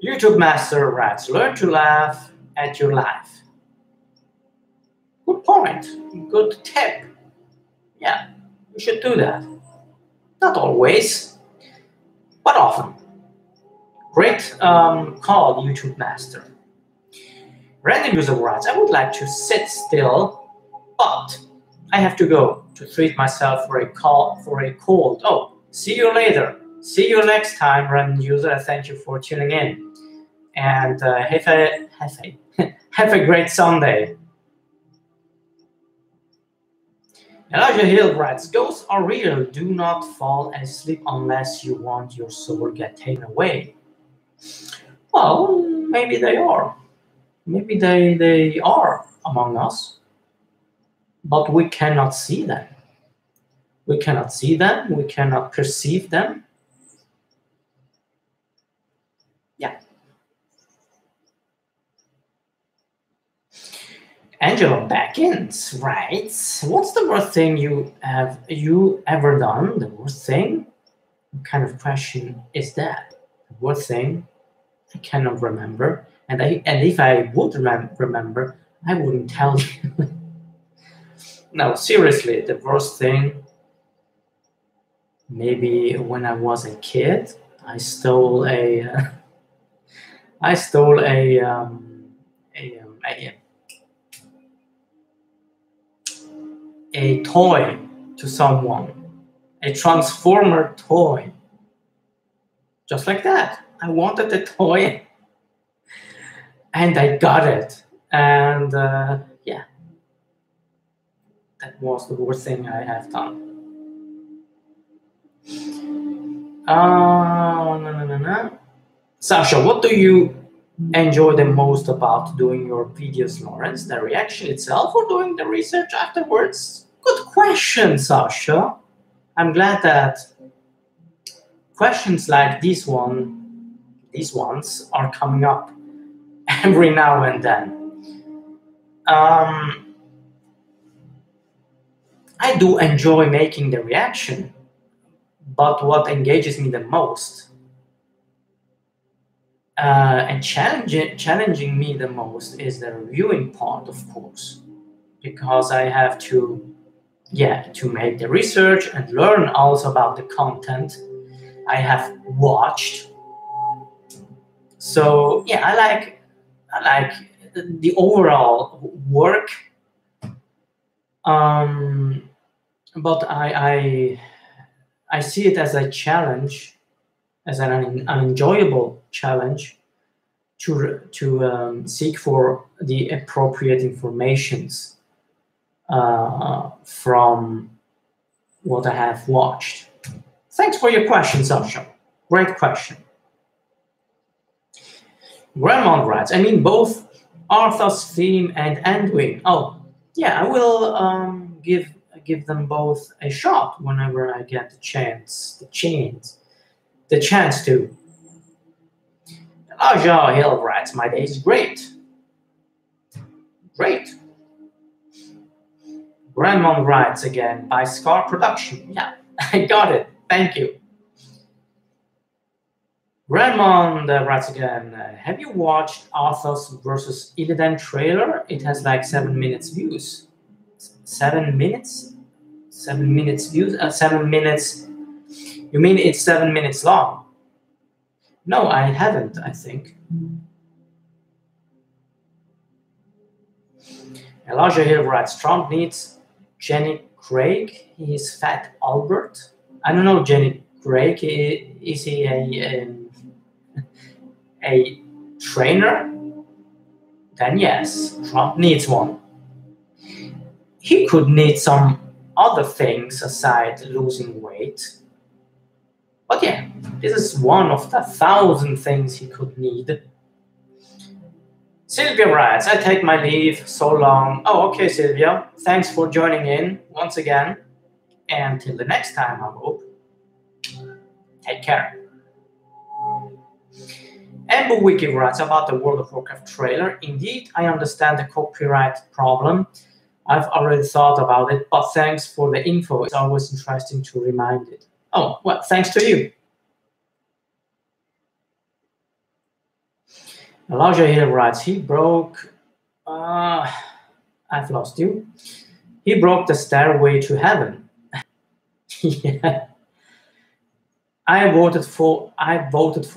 YouTube Master writes, learn to laugh at your life. Good point. Good tip. Yeah, you should do that. Not always, but often. Great call, YouTube Master. Random user writes, I would like to sit still, but I have to go to treat myself for a cold. Oh, see you later. See you next time, random user. Thank you for tuning in. And have a great Sunday. Elijah Hill writes, ghosts are real. Do not fall asleep unless you want your soul get taken away. Well, maybe they are. Maybe they are among us. But we cannot see them. We cannot see them. We cannot perceive them. Yeah. Angela Backins writes, what's the worst thing you ever done? The worst thing? What kind of question is that? The worst thing? I cannot remember. And if I would remember, I wouldn't tell you. No, seriously, the worst thing, maybe when I was a kid, I stole a a toy to someone, a transformer toy, just like that. I wanted the toy, and I got it, and yeah, that was the worst thing I have done. No. Sasha, what do you enjoy the most about doing your videos, Lawrence? The reaction itself or doing the research afterwards? Good question, Sasha. I'm glad that questions like these ones are coming up every now and then. I do enjoy making the reaction, but what engages me the most and challenging me the most is the reviewing part, of course, because I have to make the research and learn also about the content I have watched. So yeah, I like the overall work, but I see it as a challenge, as an enjoyable challenge to seek for the appropriate informations from what I have watched. Thanks for your question, Sasha. Great question. Grandma writes, I mean both Arthur's theme and Anduin. Oh, yeah, I will give them both a shot whenever I get the chance to. Aja Hill writes, my day is great. Great. Grandma writes again by Scar Production. Yeah, I got it. Thank you. Grandma writes again, have you watched Arthas versus Illidan trailer? It has like 7 minutes views. 7 minutes? 7 minutes views? 7 minutes. You mean it's 7 minutes long? No, I haven't, I think. Elijah Hill writes, Trump needs Jenny Craig. He's Fat Albert. I don't know Jenny Craig. Is he a trainer? Then yes, Trump needs one. He could need some other things aside losing weight. But yeah, this is one of the 1,000 things he could need. Sylvia writes, I take my leave so long. Oh, okay, Sylvia. Thanks for joining in once again. And till the next time, I hope. Take care. Amber Wiki writes about the World of Warcraft trailer. Indeed, I understand the copyright problem. I've already thought about it, but thanks for the info. It's always interesting to remind it. Oh, well, thanks to you. Elijah Hill writes, he broke... I've lost you. He broke the stairway to heaven. Yeah. I voted for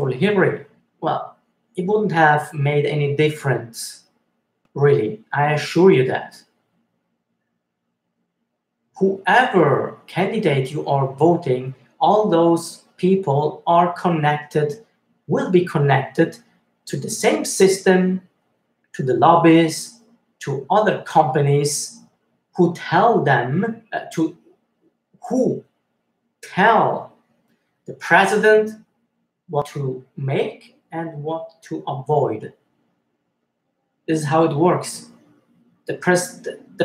Hillary. Well, it wouldn't have made any difference, really. I assure you that. Whoever candidate you are voting, all those people are connected, will be connected to the same system, to the lobbies, to other companies who tell them who tell the president what to make and what to avoid. This is how it works. The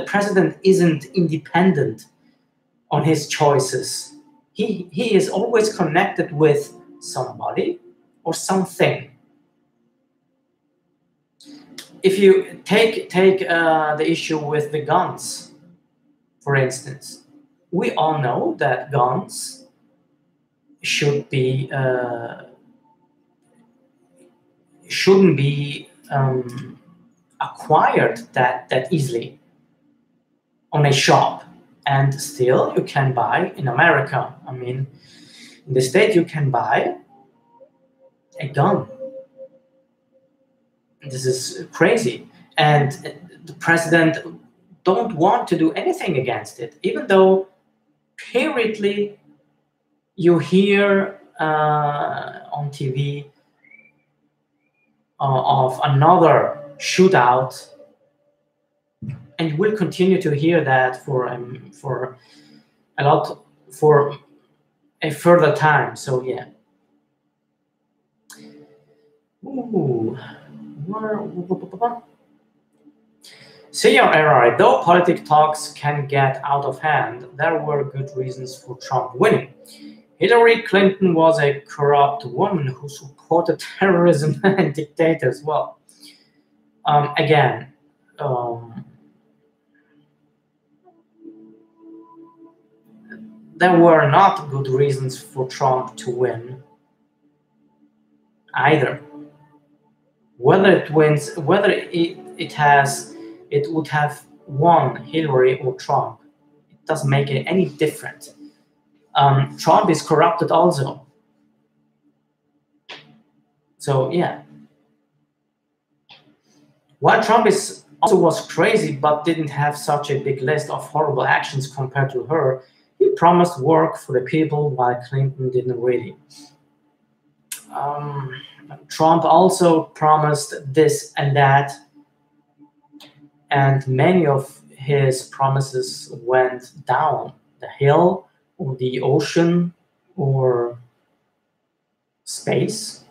president isn't independent on his choices. He is always connected with somebody or something. If you take the issue with the guns, for instance, we all know that guns shouldn't be acquired that easily on a shop, and still you can buy in America. I mean, in the state you can buy a gun. This is crazy, and the president don't want to do anything against it, even though periodically you hear on TV of another shootout, and you will continue to hear that for a further time. So yeah. Ooh. Senior era, though politic talks can get out of hand, there were good reasons for Trump winning. Hillary Clinton was a corrupt woman who supported terrorism and dictators. Well, again, there were not good reasons for Trump to win either. Whether it wins, whether it would have won Hillary or Trump, it doesn't make it any different. Trump is corrupted also. So yeah. While Trump also was crazy but didn't have such a big list of horrible actions compared to her, he promised work for the people while Clinton didn't really. Trump also promised this and that, and many of his promises went down the hill or the ocean or space.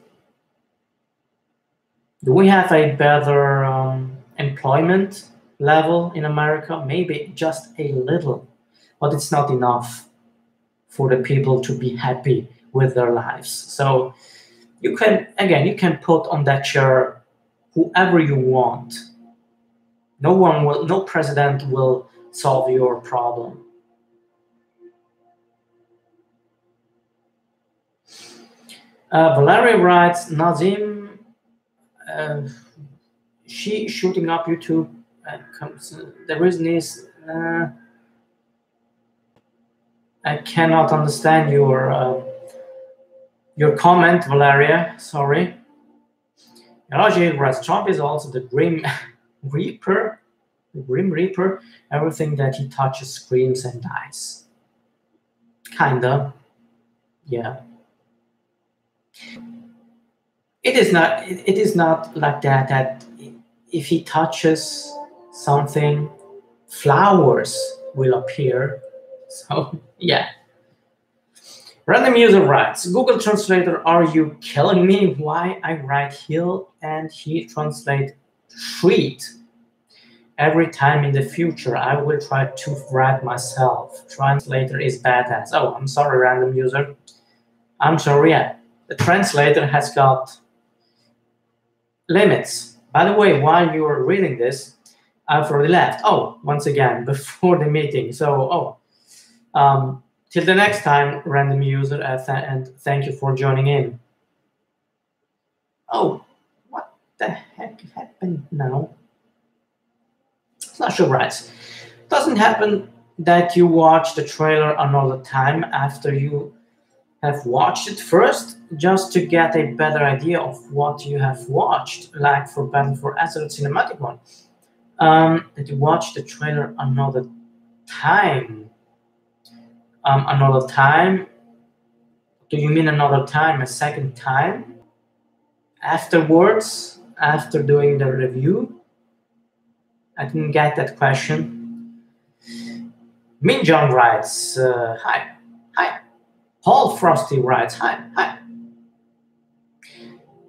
Do we have a better employment level in America? Maybe just a little, but it's not enough for the people to be happy with their lives. So you can put on that chair whoever you want. No president will solve your problem. Valeria writes, Nazim, she shooting up YouTube. The reason is I cannot understand your comment, Valeria. Sorry. Elijah writes, Trump is also the Grim Reaper. The Grim Reaper. Everything that he touches screams and dies. Kinda. Yeah. It is not like that if he touches something, flowers will appear. So yeah. Random user writes, Google Translator, are you killing me? Why I write hill and he translate street? Every time in the future, I will try to write myself. Translator is badass. Oh, I'm sorry, random user. I'm sorry, yeah. The translator has got limits. By the way, while you were reading this, I've already left. Oh, once again, before the meeting. So, till the next time, random user, and thank you for joining in. Oh, what the heck happened now? Not sure, right? Doesn't happen that you watch the trailer another time after you have watched it first, just to get a better idea of what you have watched, like for Battle for Azeroth cinematic one. That you watch the trailer another time. Another time? Do you mean another time, a second time? Afterwards, after doing the review? I didn't get that question. Min John writes, hi. Paul Frosty writes, hi.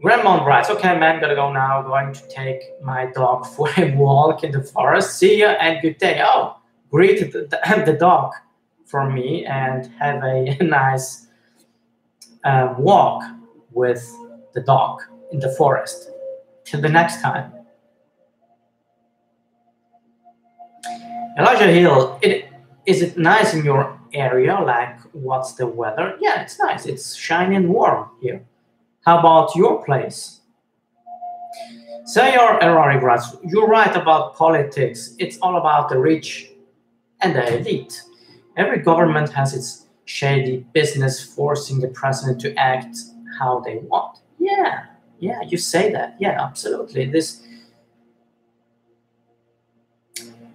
Grandmont writes, okay, man, gotta go now. Going to take my dog for a walk in the forest. See ya and good day. Oh, greet the dog for me and have a nice walk with the dog in the forest. Till the next time. Elijah Hill, is it nice in your area? Like, what's the weather? Yeah, it's nice. It's shiny and warm here. How about your place? So you're erratic, right? You're right about politics. It's all about the rich and the elite. Every government has its shady business forcing the president to act how they want. Yeah, yeah, you say that. Yeah, absolutely. This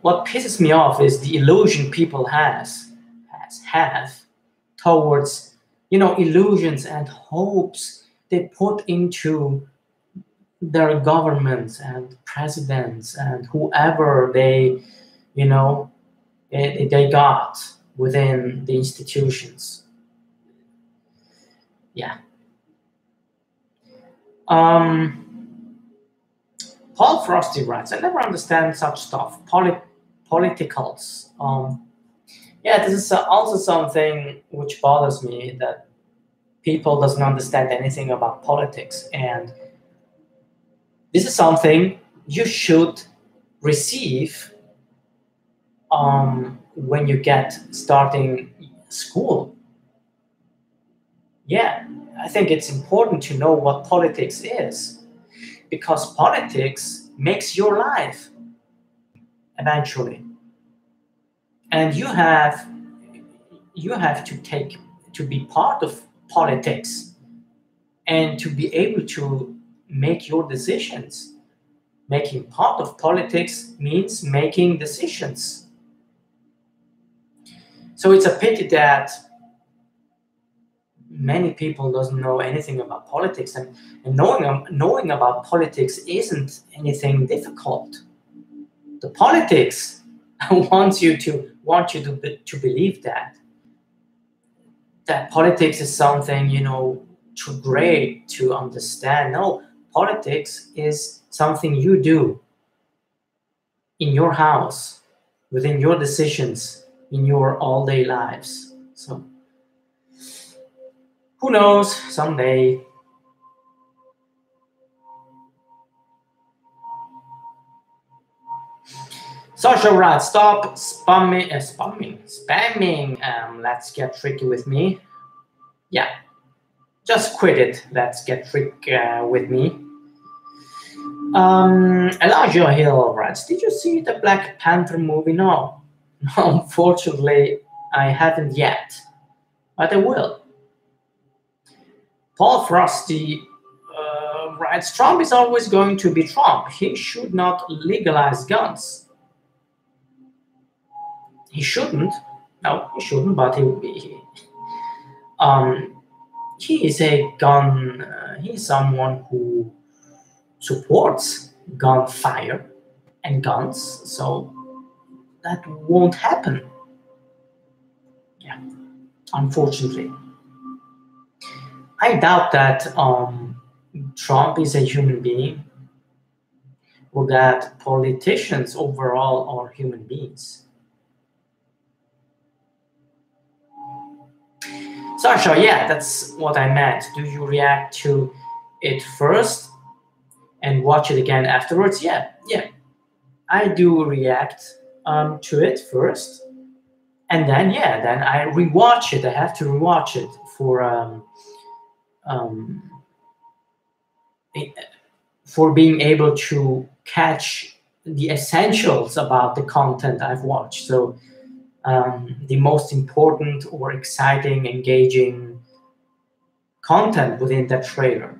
what pisses me off is the illusion people have towards illusions and hopes they put into their governments and presidents and whoever you know they got within the institutions. Yeah. um Paul Frosty writes, I never understand such stuff. Politicals. Yeah, this is also something which bothers me, that people doesn't understand anything about politics, and this is something you should receive when you get starting school. Yeah, I think it's important to know what politics is, because politics makes your life eventually, and you have to be part of politics and to be able to make your decisions. Making part of politics means making decisions. So it's a pity that many people doesn't know anything about politics, and knowing about politics isn't anything difficult. The politics want you to believe that politics is something too great to understand. No, politics is something you do in your house, within your decisions, in your all-day lives. So who knows, someday. Social right, stop spamming. Let's get tricky with me. Yeah, just quit it. Let's get tricky with me. Elijah Hill writes, did you see the Black Panther movie? No. Unfortunately, I haven't yet, but I will. Paul Frosty writes, Trump is always going to be Trump. He should not legalize guns. He shouldn't. No, he shouldn't, but um, he is a gun, he's someone who supports gunfire and guns, so that won't happen. Yeah, unfortunately. I doubt that Trump is a human being, or that politicians overall are human beings. Sasha, yeah, that's what I meant. Do you react to it first and watch it again afterwards? Yeah, yeah. I do react to it first, and then then I rewatch it. I have to rewatch it um, for being able to catch the essentials about the content I've watched. So the most important or exciting, engaging content within that trailer.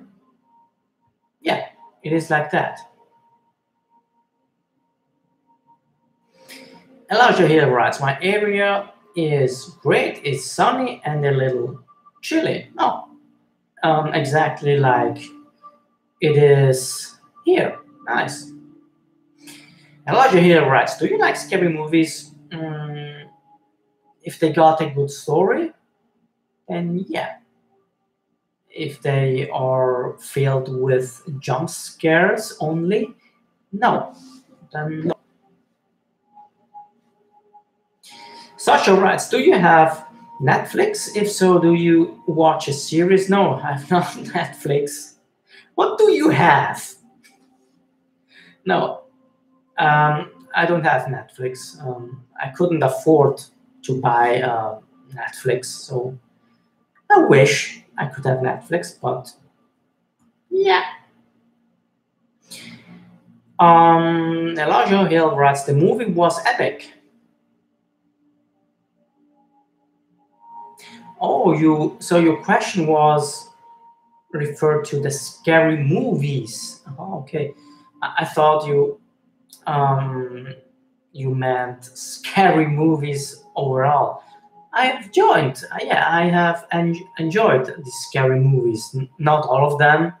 Yeah, it is like that. Elijah Hill writes, my area is great. It's sunny and a little chilly. No, exactly like it is here. Nice. Elijah Hill writes, do you like scary movies? If they got a good story, then yeah. If they are filled with jump scares only, no. Then no. Sasha writes, do you have Netflix? If so, do you watch a series? No, I have not Netflix. What do you have? No, I don't have Netflix. I couldn't afford to buy Netflix, so I wish I could have Netflix, but yeah. Elijah Hill writes, the movie was epic. Oh, so your question was referred to the scary movies. Oh, okay. I thought you meant scary movies overall. I've enjoyed, yeah, I have enjoyed the scary movies. Not all of them.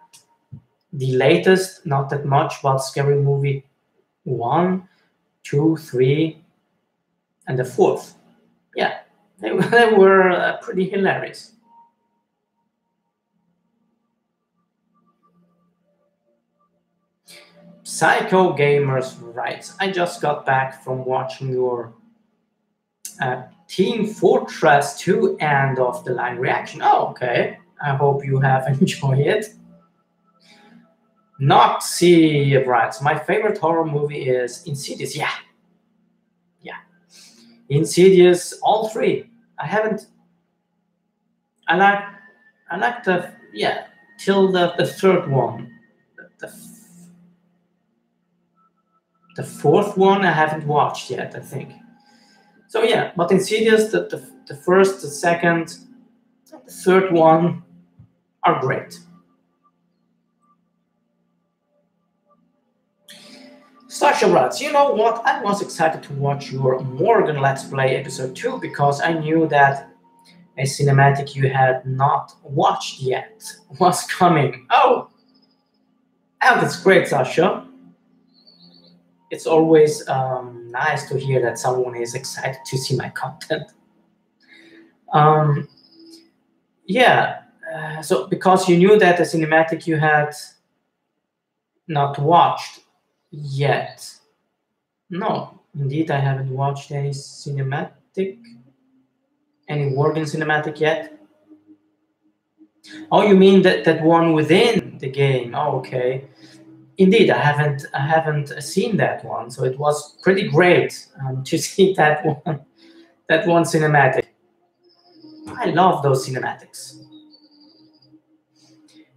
The latest, not that much, but Scary Movie 1, 2, 3, and the fourth. Yeah, they were pretty hilarious. Psycho Gamers writes, I just got back from watching your Team Fortress 2 end of the line reaction. Oh, okay. I hope you have enjoyed it. Noxy writes, my favorite horror movie is Insidious. Yeah. Insidious, all three. I like the, yeah, till the third one. The, the fourth one I haven't watched yet, I think. So yeah, but Insidious, the first, the second, the third one are great. Sasha writes, you know what, I was excited to watch your Morgan Let's Play episode 2 because I knew that a cinematic you had not watched yet was coming. Oh, that's great, Sasha. It's always nice to hear that someone is excited to see my content. Yeah, so because you knew that the cinematic you had not watched yet. No, indeed, I haven't watched any Morgan cinematic yet. Oh, you mean that one within the game? Oh, okay. Indeed, I haven't seen that one, so it was pretty great to see that one cinematic. I love those cinematics.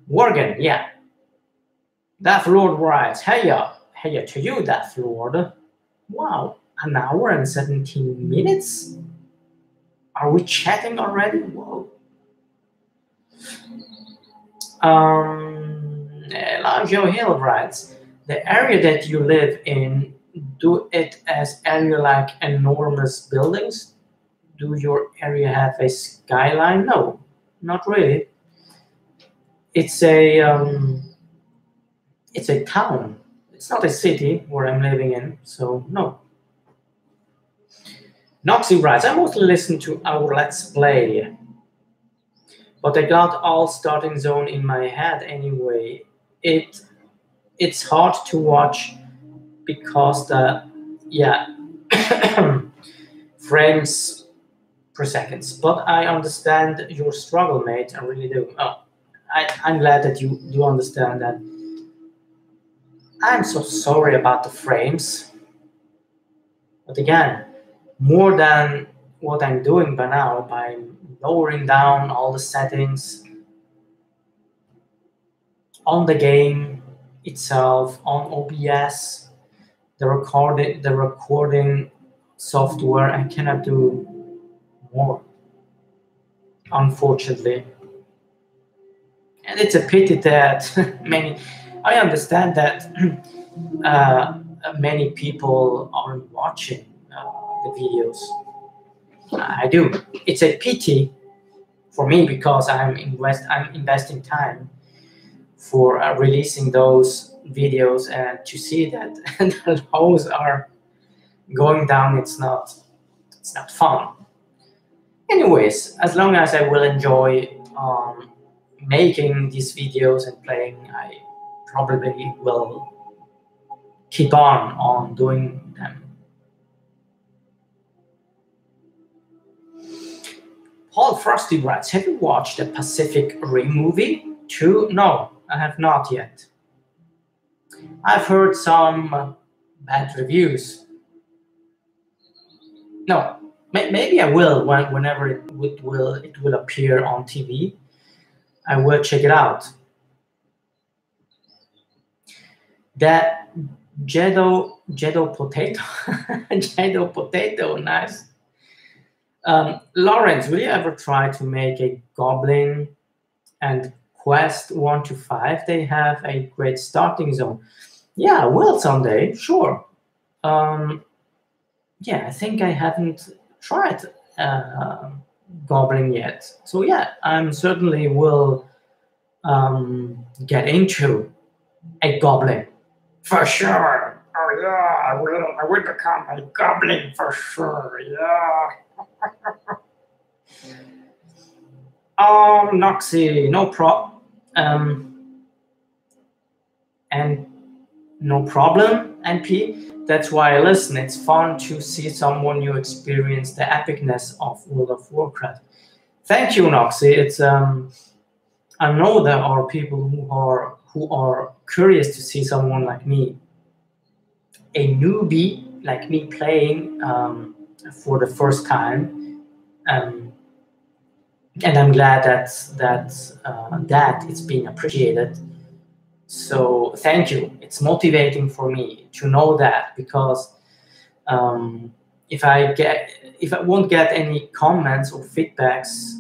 Morgan, yeah. Death Lord writes, heya to you, Death Lord. Wow, an hour and 17 minutes? Are we chatting already? Whoa. Elijah Hill writes, the area that you live in, do it as area like enormous buildings? Do your area have a skyline? No, not really. It's a town. It's not a city where I'm living in, so no. Noxy writes, I mostly listen to our Let's Play, but I got all starting zone in my head anyway. It's hard to watch because the frames per seconds. But I understand your struggle, mate. I really do. Oh, I'm glad that you do understand that. I'm so sorry about the frames. But again, more than what I'm doing by now, by lowering down all the settings on the game itself, on OBS, the recording software, I cannot do more, unfortunately. And it's a pity that I understand that many people aren't watching the videos. I do. It's a pity for me because I'm investing time for releasing those videos, and to see that the holes are going down, it's not fun. Anyways, as long as I will enjoy making these videos and playing, I probably will keep on doing them. Paul Frosty writes, have you watched the Pacific Rim movie 2? No, I have not yet. I've heard some bad reviews. No, maybe I will whenever it will appear on TV. I will check it out. That Jedo potato. Jedo potato, nice. Lawrence, will you ever try to make a goblin and quest 1 to 5? They have a great starting zone. Yeah, I will someday, sure. Yeah, I think I haven't tried goblin yet. So yeah, I'm certainly will get into a goblin for sure. Oh yeah, I will become a goblin for sure. Yeah. Noxy, no problem. And no problem, NP. That's why I listen. It's fun to see someone you experience the epicness of World of Warcraft. Thank you, Noxy. It's I know there are people who are curious to see someone like me, a newbie like me playing for the first time, and I'm glad that it's being appreciated. So thank you. It's motivating for me to know that, because if I won't get any comments or feedbacks,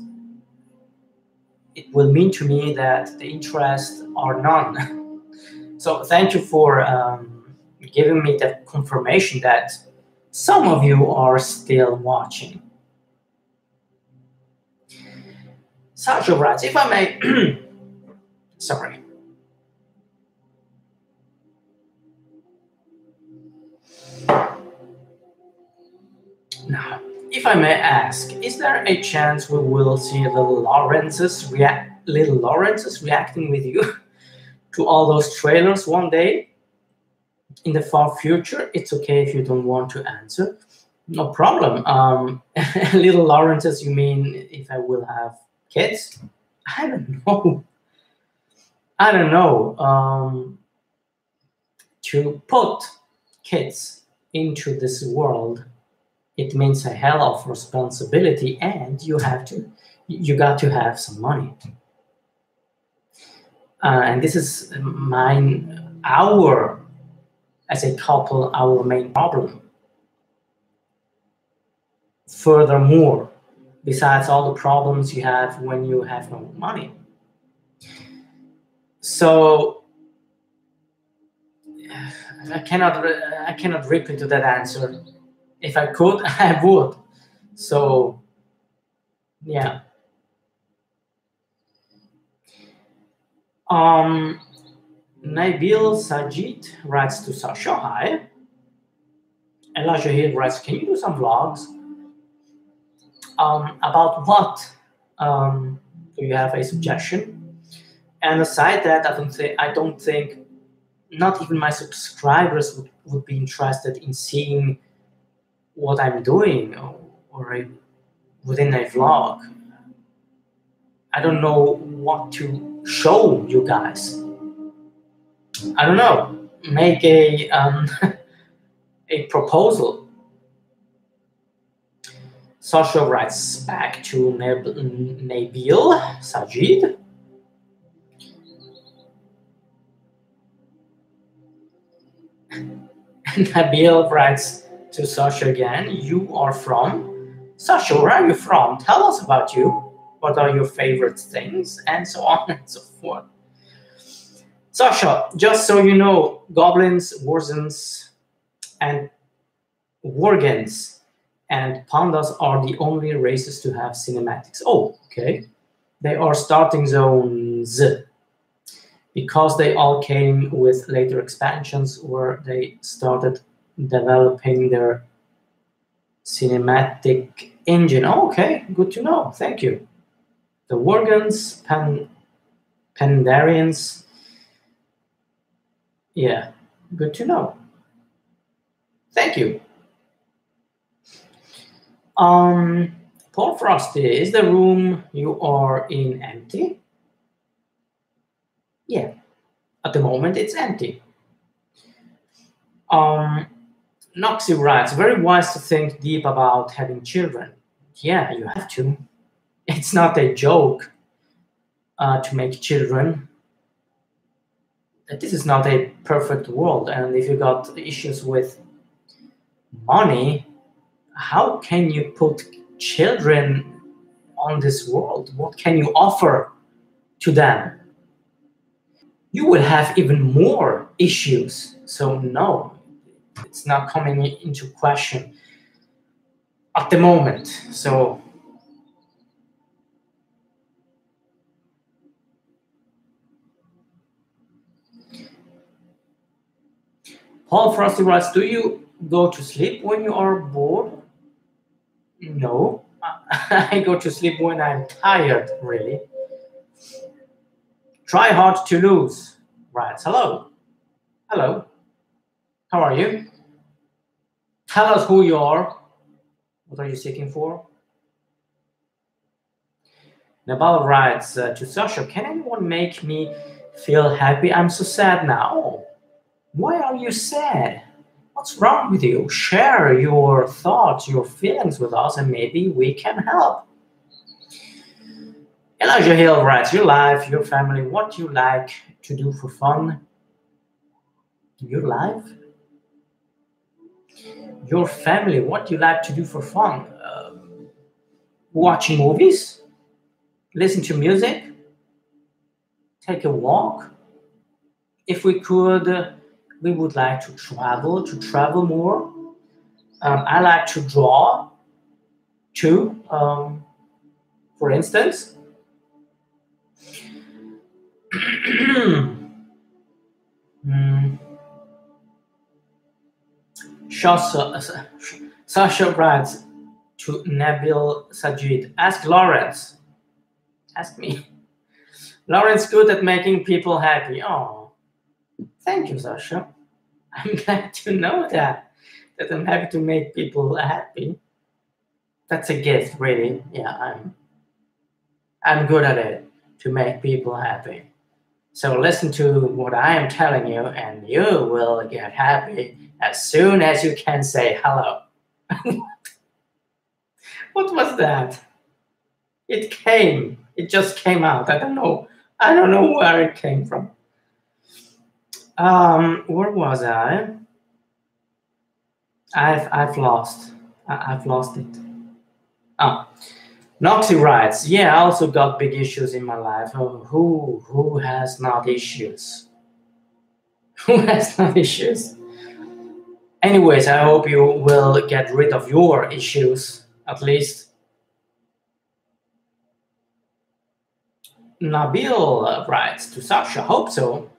it will mean to me that the interests are none. So thank you for giving me the confirmation that some of you are still watching. Sasha writes, if I may, sorry. Now, if I may ask, is there a chance we will see little Lawrence's reacting with you to all those trailers one day in the far future? It's okay if you don't want to answer. No problem. Little Lawrence's, you mean if I will have kids? I don't know. I don't know. To put kids into this world, it means a hell of responsibility, and you got to have some money. And this is as a couple, our main problem. Furthermore, besides all the problems you have when you have no money. So I cannot rip into that answer. If I could, I would. So yeah. Nabil Sajid writes to Sasha, hi. Elijah Hill writes, can you do some vlogs? About what? Do you have a suggestion? And aside that, I don't think not even my subscribers would be interested in seeing what I'm doing or within a vlog. I don't know what to show you guys. I don't know. Make a a proposal. Sasha writes back to Nabil Sajid. Nabil writes to Sasha again, you are from? Sasha, where are you from? Tell us about you. What are your favorite things? And so on and so forth. Sasha, just so you know, goblins, warzens, and worgens and pandas are the only races to have cinematics. Oh, okay. They are starting zones because they all came with later expansions where they started developing their cinematic engine. Oh, okay, good to know. Thank you. The worgens, Pandarians. Yeah, good to know. Thank you. Paul Frosty, is the room you are in empty? Yeah, at the moment it's empty. Noxy writes, very wise to think deep about having children. Yeah, you have to. It's not a joke to make children. this is not a perfect world, and if you got issues with money, how can you put children on this world? What can you offer to them? You will have even more issues. So no, it's not coming into question at the moment. So Paul Frosty writes, do you go to sleep when you are bored? No, I go to sleep when I'm tired, really. Try hard to lose. Writes, hello. Hello. How are you? Tell us who you are. What are you seeking for? Nabal writes to Sasha, can anyone make me feel happy? I'm so sad now. Why are you sad? What's wrong with you? Share your thoughts, your feelings with us, and maybe we can help. Elijah Hill writes, your life, your family, what you like to do for fun. Your life? Your family, what you like to do for fun. Watching movies, listen to music, take a walk. If we could, we would like to travel more. I like to draw too, for instance. Sasha writes to Nabil Sajid, ask Lawrence. Ask me. Lawrence good at making people happy. Oh, thank you, Sasha. I'm glad to know that I'm happy to make people happy. That's a gift, really. Yeah, I'm good at it, to make people happy. So listen to what I am telling you, and you will get happy as soon as you can say hello. What was that? It came. It just came out. I don't know. I don't know where it came from. Where was I? I've lost. I've lost it. Oh, Noxy writes, yeah, I also got big issues in my life. Oh, who has not issues? Who has not issues? Anyways, I hope you will get rid of your issues, at least. Nabil writes to Sasha, hope so.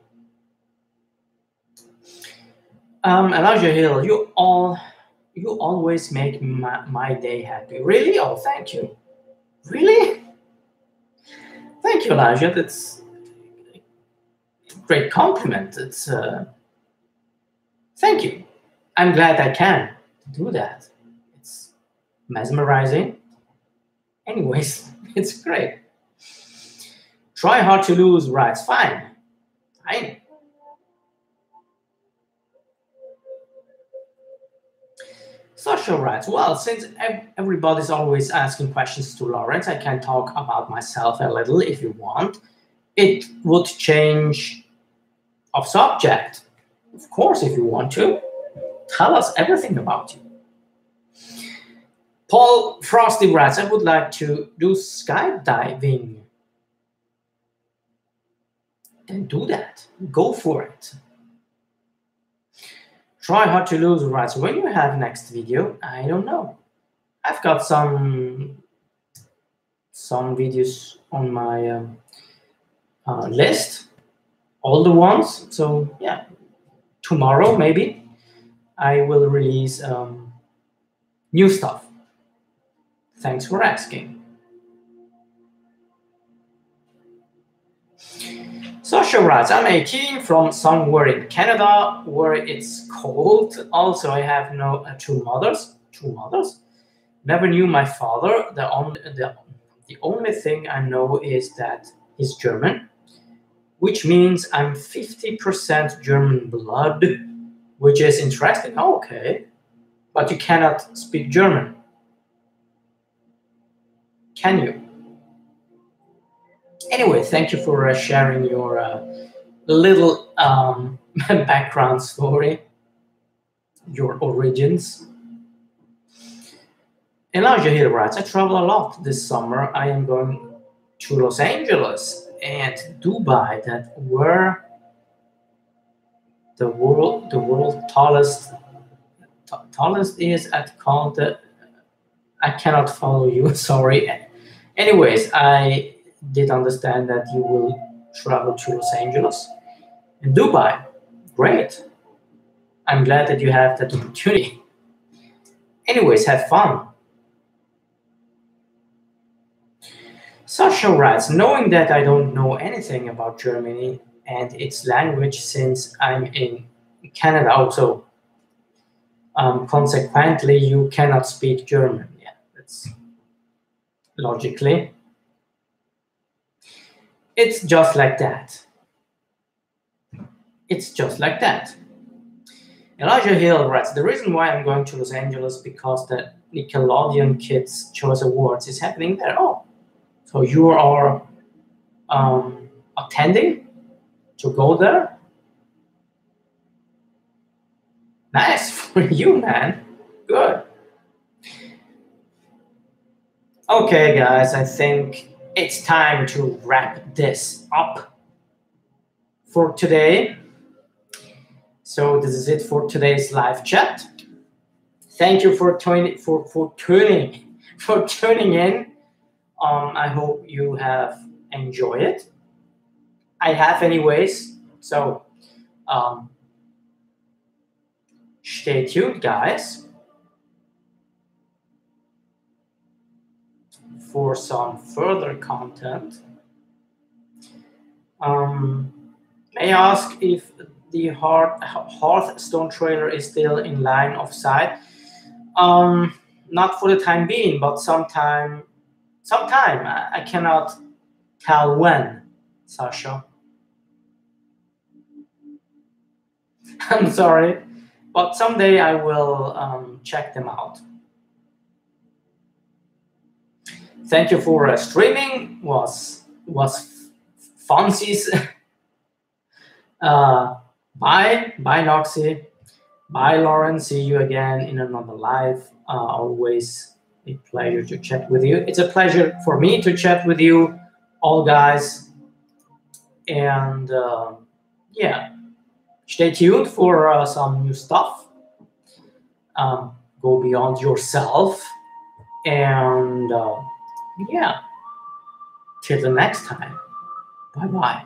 Elijah Hill, you always make my day happy. Really? Oh, thank you. Really? Thank you, Elijah. That's a great compliment. It's thank you. I'm glad I can do that. It's mesmerizing. Anyways, it's great. Try hard to lose, writes, fine. Fine. Sasha writes, well, since everybody's always asking questions to Lawrence, I can talk about myself a little if you want. It would change of subject. Of course, if you want to. Tell us everything about you. Paul Frosty writes, I would like to do skydiving. Then do that. Go for it. Try hard to lose writes, when you have next video, I don't know. I've got some videos on my list, all the ones. So yeah, tomorrow maybe I will release new stuff. Thanks for asking. Sasha writes, I'm 18 from somewhere in Canada where it's cold. Also, I have two mothers. Never knew my father. The only thing I know is that he's German, which means I'm 50% German blood, which is interesting. Okay, but you cannot speak German, can you? Anyway, thank you for sharing your little background story, your origins. Elijah Hill writes, I travel a lot this summer. I am going to Los Angeles and Dubai, that were the world tallest is at called the, I cannot follow you, sorry. Anyways, I did understand that you will travel to Los Angeles and Dubai. Great. I'm glad that you have that opportunity. Anyways, have fun. Sasha writes, knowing that I don't know anything about Germany and its language since I'm in Canada also, consequently, you cannot speak German. Yeah, that's logically. It's just like that. It's just like that. Elijah Hill writes, the reason why I'm going to Los Angeles because the Nickelodeon Kids Choice Awards is happening there. Oh, so you are attending to go there? Nice for you, man. Good. Okay, guys, I think it's time to wrap this up for today. So this is it for today's live chat. Thank you for tuning in. I hope you have enjoyed it. I have anyways. So stay tuned, guys, for some further content. May I ask if the Hearthstone trailer is still in line of sight? Not for the time being, but sometime. I cannot tell when, Sasha. I'm sorry, but someday I will check them out. Thank you for streaming. Was funsies. Bye, Noxy. Bye, Lauren. See you again in another live. Always a pleasure to chat with you. It's a pleasure for me to chat with you all, guys. And yeah, stay tuned for some new stuff. Go beyond yourself. And yeah, till the next time. Bye-bye.